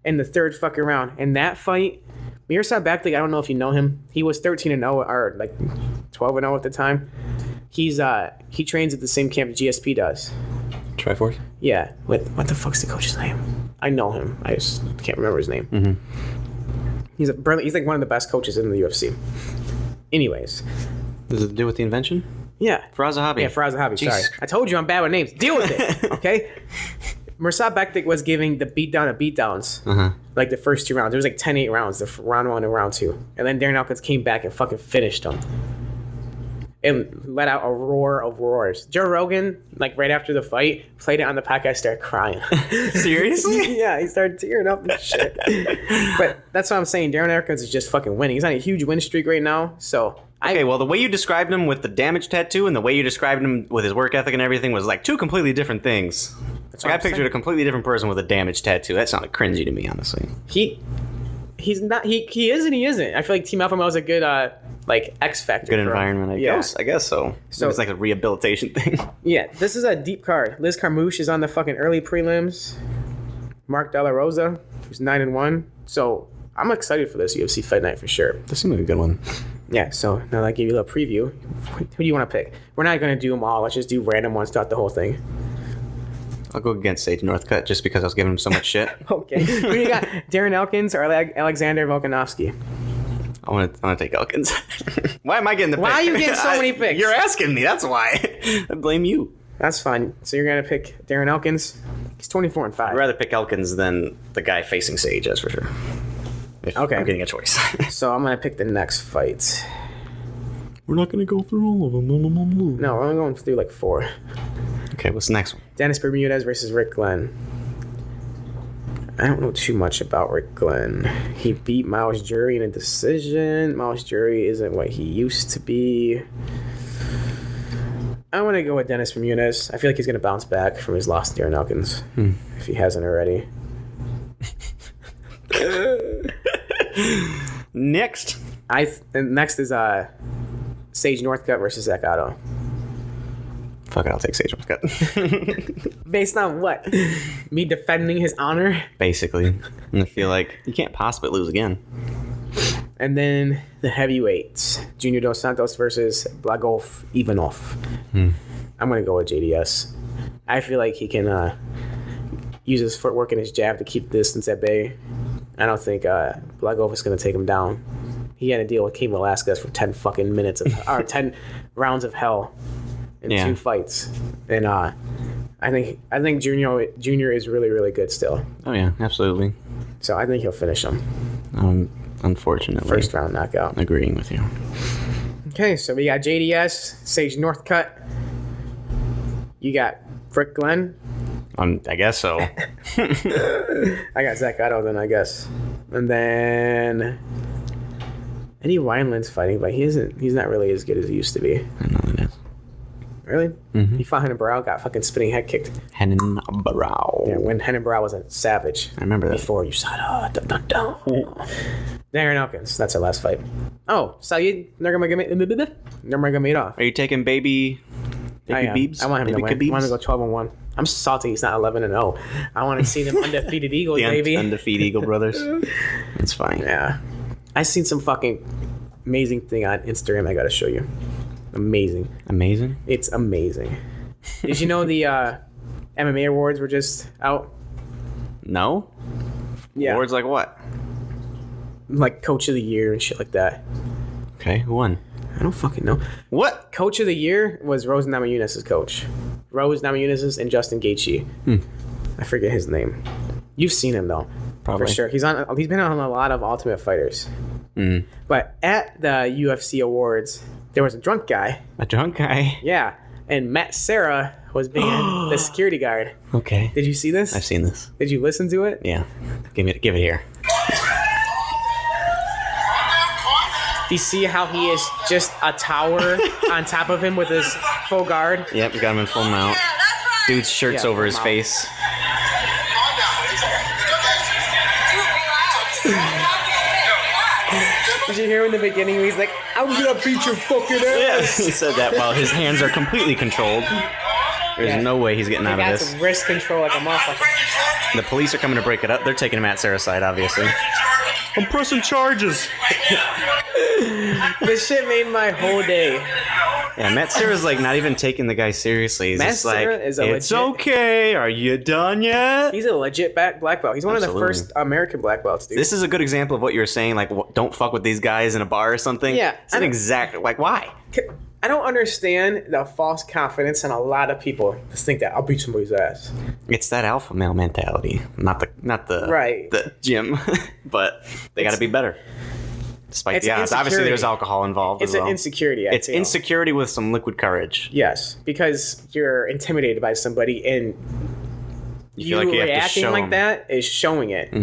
in the third fucking round. In that fight, Mirsad Bektic, I don't know if you know him. He was 13-0 or like 12-0 at the time. He trains at the same camp GSP does. Triforce? Yeah. What the fuck's the coach's name? I know him. I just can't remember his name. He's like one of the best coaches in the UFC. Anyways. Does it do with the invention? Yeah. Faraz Zahabi. Yeah, Faraz Zahabi. Sorry. I told you I'm bad with names. Deal with it. Okay? Mirsad Bektic was giving the beatdown of beatdowns. Like the first 2 rounds. There was like 10-8 rounds, the round 1 and round 2. And then Darren Elkins came back and fucking finished him. And let out a roar of roars. Joe Rogan, like right after the fight, played it on the podcast, started crying. Seriously? Yeah, he started tearing up and shit. But that's what I'm saying. Darren Elkins is just fucking winning. He's on a huge win streak right now. So okay, well, the way you described him with the damage tattoo and the way you described him with his work ethic and everything was like 2 completely different things. Like I pictured a completely different person with a damage tattoo. That sounded cringy to me, honestly. He's not. He is and he isn't. I feel like Team Alpha Male is a good like X factor. Good environment, I guess so. So it's like a rehabilitation thing. Yeah, this is a deep card. Liz Carmouche is on the fucking early prelims. Mark De La Rosa, who's 9-1. So I'm excited for this UFC fight night for sure. This seems like a good one. Yeah, so now that I give you a little preview, who do you want to pick? We're not going to do them all. Let's just do random ones throughout the whole thing. I'll go against Sage Northcutt just because I was giving him so much shit. Okay. Who do you got? Darren Elkins or Alexander Volkanovski? I want to take Elkins. Why am I getting the pick? Why are you getting so many picks? You're asking me. That's why. I blame you. That's fine. So you're going to pick Darren Elkins? He's 24-5. I'd rather pick Elkins than the guy facing Sage, that's for sure. Okay. I'm getting a choice. So I'm going to pick the next fight. We're not going to go through all of them. No, we're only going through like 4. Okay, what's the next one? Dennis Bermudez versus Rick Glenn. I don't know too much about Rick Glenn. He beat Miles Jury in a decision. Miles Jury isn't what he used to be. I want to go with Dennis Bermudez. I feel like he's going to bounce back from his loss to Darren Elkins, if he hasn't already. Next is Sage Northcutt versus Zach Otto. Fuck it, I'll take Sage Northcutt. Based on what? Me defending his honor? Basically. And I feel like you can't possibly lose again. And then the heavyweights. Junior Dos Santos versus Blagov Ivanov. I'm going to go with JDS. I feel like he can use his footwork and his jab to keep the distance at bay. I don't think Blagov is going to take him down. He had to deal with Cain Velasquez for 10 fucking minutes or 10 rounds of hell in 2 fights. And I think Junior is really, really good still. Oh yeah, absolutely. So I think he'll finish him. Unfortunately. First round knockout. Agreeing with you. Okay, so we got JDS, Sage Northcutt. You got Rick Glenn. I guess so. I got Zach Otto then, I guess. And then Eddie Wineland's fighting, but he's not really as good as he used to be. I know that is. Really? Mm-hmm. He fought Henan Barao, got fucking spinning head kicked. Henan Barao. Yeah, when Henan Barao was a savage. I remember that. Before you said, Darren Elkins. That's our last fight. Oh, Saeed Nurmagomedov. Are you taking baby Beebs? I want him to win. I want to go 12-1. I'm salty he's not 11-0. I want to see them undefeated Eagles, baby. Undefeated Eagle brothers. It's fine. Yeah. I seen some fucking amazing thing on Instagram I got to show you. Amazing. Amazing? It's amazing. Did you know the MMA awards were just out? No? Yeah. Awards like what? Like Coach of the Year and shit like that. Okay, who won? I don't fucking know. What? Coach of the Year was Rose Namajunas' coach. Rose Namajunas and Justin Gaethje. I forget his name. You've seen him though. Probably. For sure. He's been on a lot of Ultimate Fighters. But at the UFC awards, there was a drunk guy. A drunk guy? Yeah. And Matt Serra was being the security guard. Okay. Did you see this? I've seen this. Did you listen to it? Yeah. Give it here. Do you see how he is just a tower on top of him with his full guard? Yep, we got him in full mount. Dude's shirt's over his face. Did you hear in the beginning he's like, I'm gonna beat your fucking ass? Yes, he said that while his hands are completely controlled. There's no way he's getting out of He got this. some wrist control like a motherfucker. The police are coming to break it up. They're taking Matt Serra's side, obviously. I'm pressing charges. This shit made my whole day. Yeah, Matt Serra's like not even taking the guy seriously. He's Matt just Serra like, is a it's legit- okay. Are you done yet? He's a legit black belt. He's one of the Absolutely. first American black belts, dude. This is a good example of what you were saying, like, don't fuck with these guys in a bar or something. Yeah, It's an exact, like, why? I don't understand the false confidence in a lot of people to think that I'll beat somebody's ass. It's that alpha male mentality, not the Right. the gym, but they got to be better. Despite It's the odds, obviously insecurity. there's alcohol involved It's as well. an insecurity. I It's feel. insecurity with some liquid courage. Yes, because you're intimidated by somebody and You feel like you have to reacting show like 'em. that is showing it.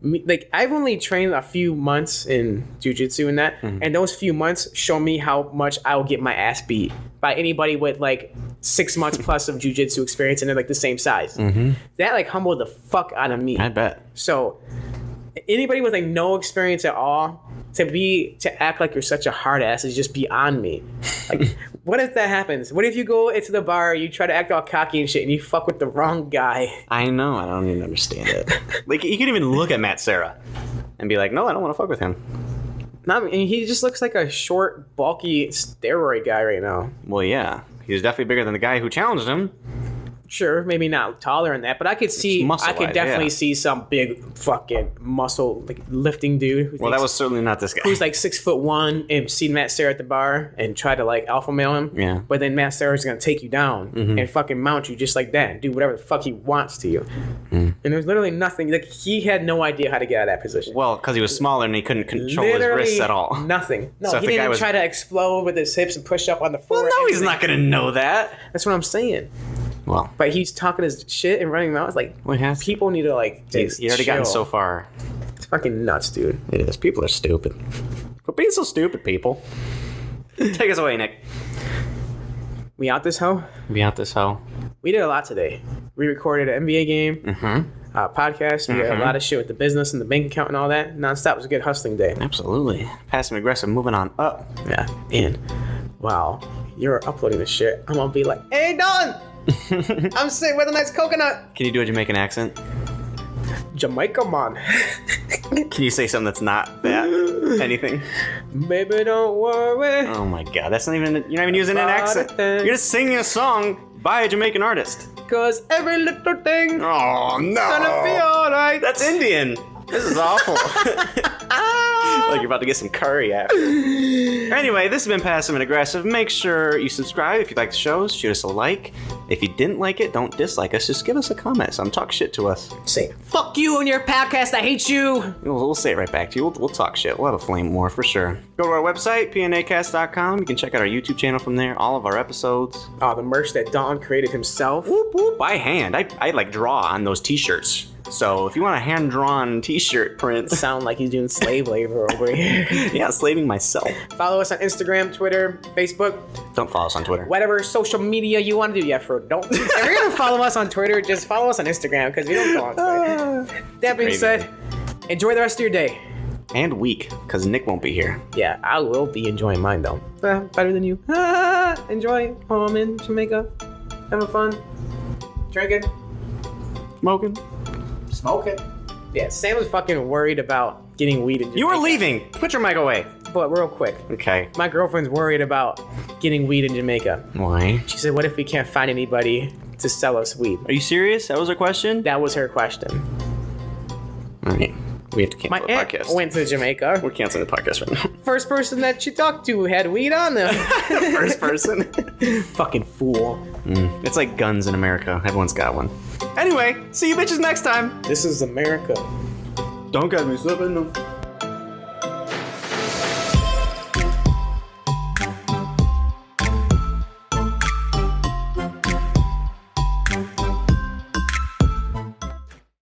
Like, I've only trained a few months in jiu-jitsu and that, and those few months show me how much I will get my ass beat by anybody with like 6 months plus of jiu-jitsu experience and they're like the same size. That like humbled the fuck out of me. I bet. So anybody with like no experience at all to act like you're such a hard ass is just beyond me. Like, what if that happens? What if you go into the bar, you try to act all cocky and shit, and you fuck with the wrong guy? I know. I don't even understand it. Like, you can even look at Matt Serra and be like, no, I don't want to fuck with him. And he just looks like a short, bulky steroid guy right now. Well, yeah. He's definitely bigger than the guy who challenged him. Sure, maybe not taller than that, but I could see, I could definitely see some big fucking muscle like lifting dude. Well, that was certainly not this guy. Who's like 6'1" and see Matt Serra at the bar and try to like alpha male him. Yeah. But then Matt Serra's gonna take you down and fucking mount you just like that and do whatever the fuck he wants to you. And there's literally nothing. Like, he had no idea how to get out of that position. Well, because he was smaller and he couldn't control his wrists at all. Nothing. No, So if he the didn't guy even was- try to explode with his hips and push up on the floor. Well, no, he's not going to know that. That's what I'm saying. Well, But he's talking his shit and running mouths. Like, Well, he has to. people need to like just he's already gotten chill. so far. It's fucking nuts, dude. It is. People are stupid. Quit being so stupid, people. Take us away, Nick. We out this hoe? Be out this hoe. We did a lot today. We recorded an NBA game, podcast. We did a lot of shit with the business and the bank account and all that. Nonstop. It was a good hustling day. Absolutely. Passive aggressive, moving on up. Yeah. And while you're uploading this shit, I'm gonna be like, "Hey, Dalton, I'm sitting with a nice coconut." Can you do a Jamaican accent? Jamaica, man. Can you say something that's not that? Anything? Baby, don't worry. Oh my god, that's not even, you're not even using an About accent. a thing. You're just singing a song by a Jamaican artist. Cause every little thing Oh no. gonna be alright. That's Indian. This is awful. Like you're about to get some curry after. Anyway, this has been Passive and Aggressive. Make sure you subscribe if you like the shows. Shoot us a like. If you didn't like it, don't dislike us. Just give us a comment. Some talk shit to us. Say, fuck you and your podcast. I hate you. We'll say it right back to you. We'll talk shit. We'll have a flame war for sure. Go to our website, pnacast.com. You can check out our YouTube channel from there. All of our episodes. Oh, the merch that Dalton created himself. Whoop, whoop. By hand. I like draw on those t-shirts. So if you want a hand-drawn t-shirt print, Sound like he's doing slave labor over here. yeah, slaving myself. Follow us on Instagram, Twitter, Facebook, Don't follow us on Twitter. whatever social media you want to do. Yeah, don't. If you're gonna follow us on Twitter, just follow us on Instagram because we don't go on Twitter. That being crazy. said, enjoy the rest of your day. And week, because Nick won't be here. Yeah, I will be enjoying mine though. Better than you. Enjoy. I'm in Jamaica, having fun, drinking, Smoking. smoking. Yeah, Sam was fucking worried about getting weed in Jamaica. You were leaving. Put your mic away. But real quick, Okay. my girlfriend's worried about getting weed in Jamaica. Why? She said, what if we can't find anybody to sell us weed? Are you serious? That was a question? That was her question. All right. We have to cancel My the aunt podcast. went to Jamaica. We're canceling the podcast right now. First person that she talked to had weed on them. First person. Fucking fool. It's like guns in America. Everyone's got one. Anyway, see you bitches next time. This is America. Don't get me slipping.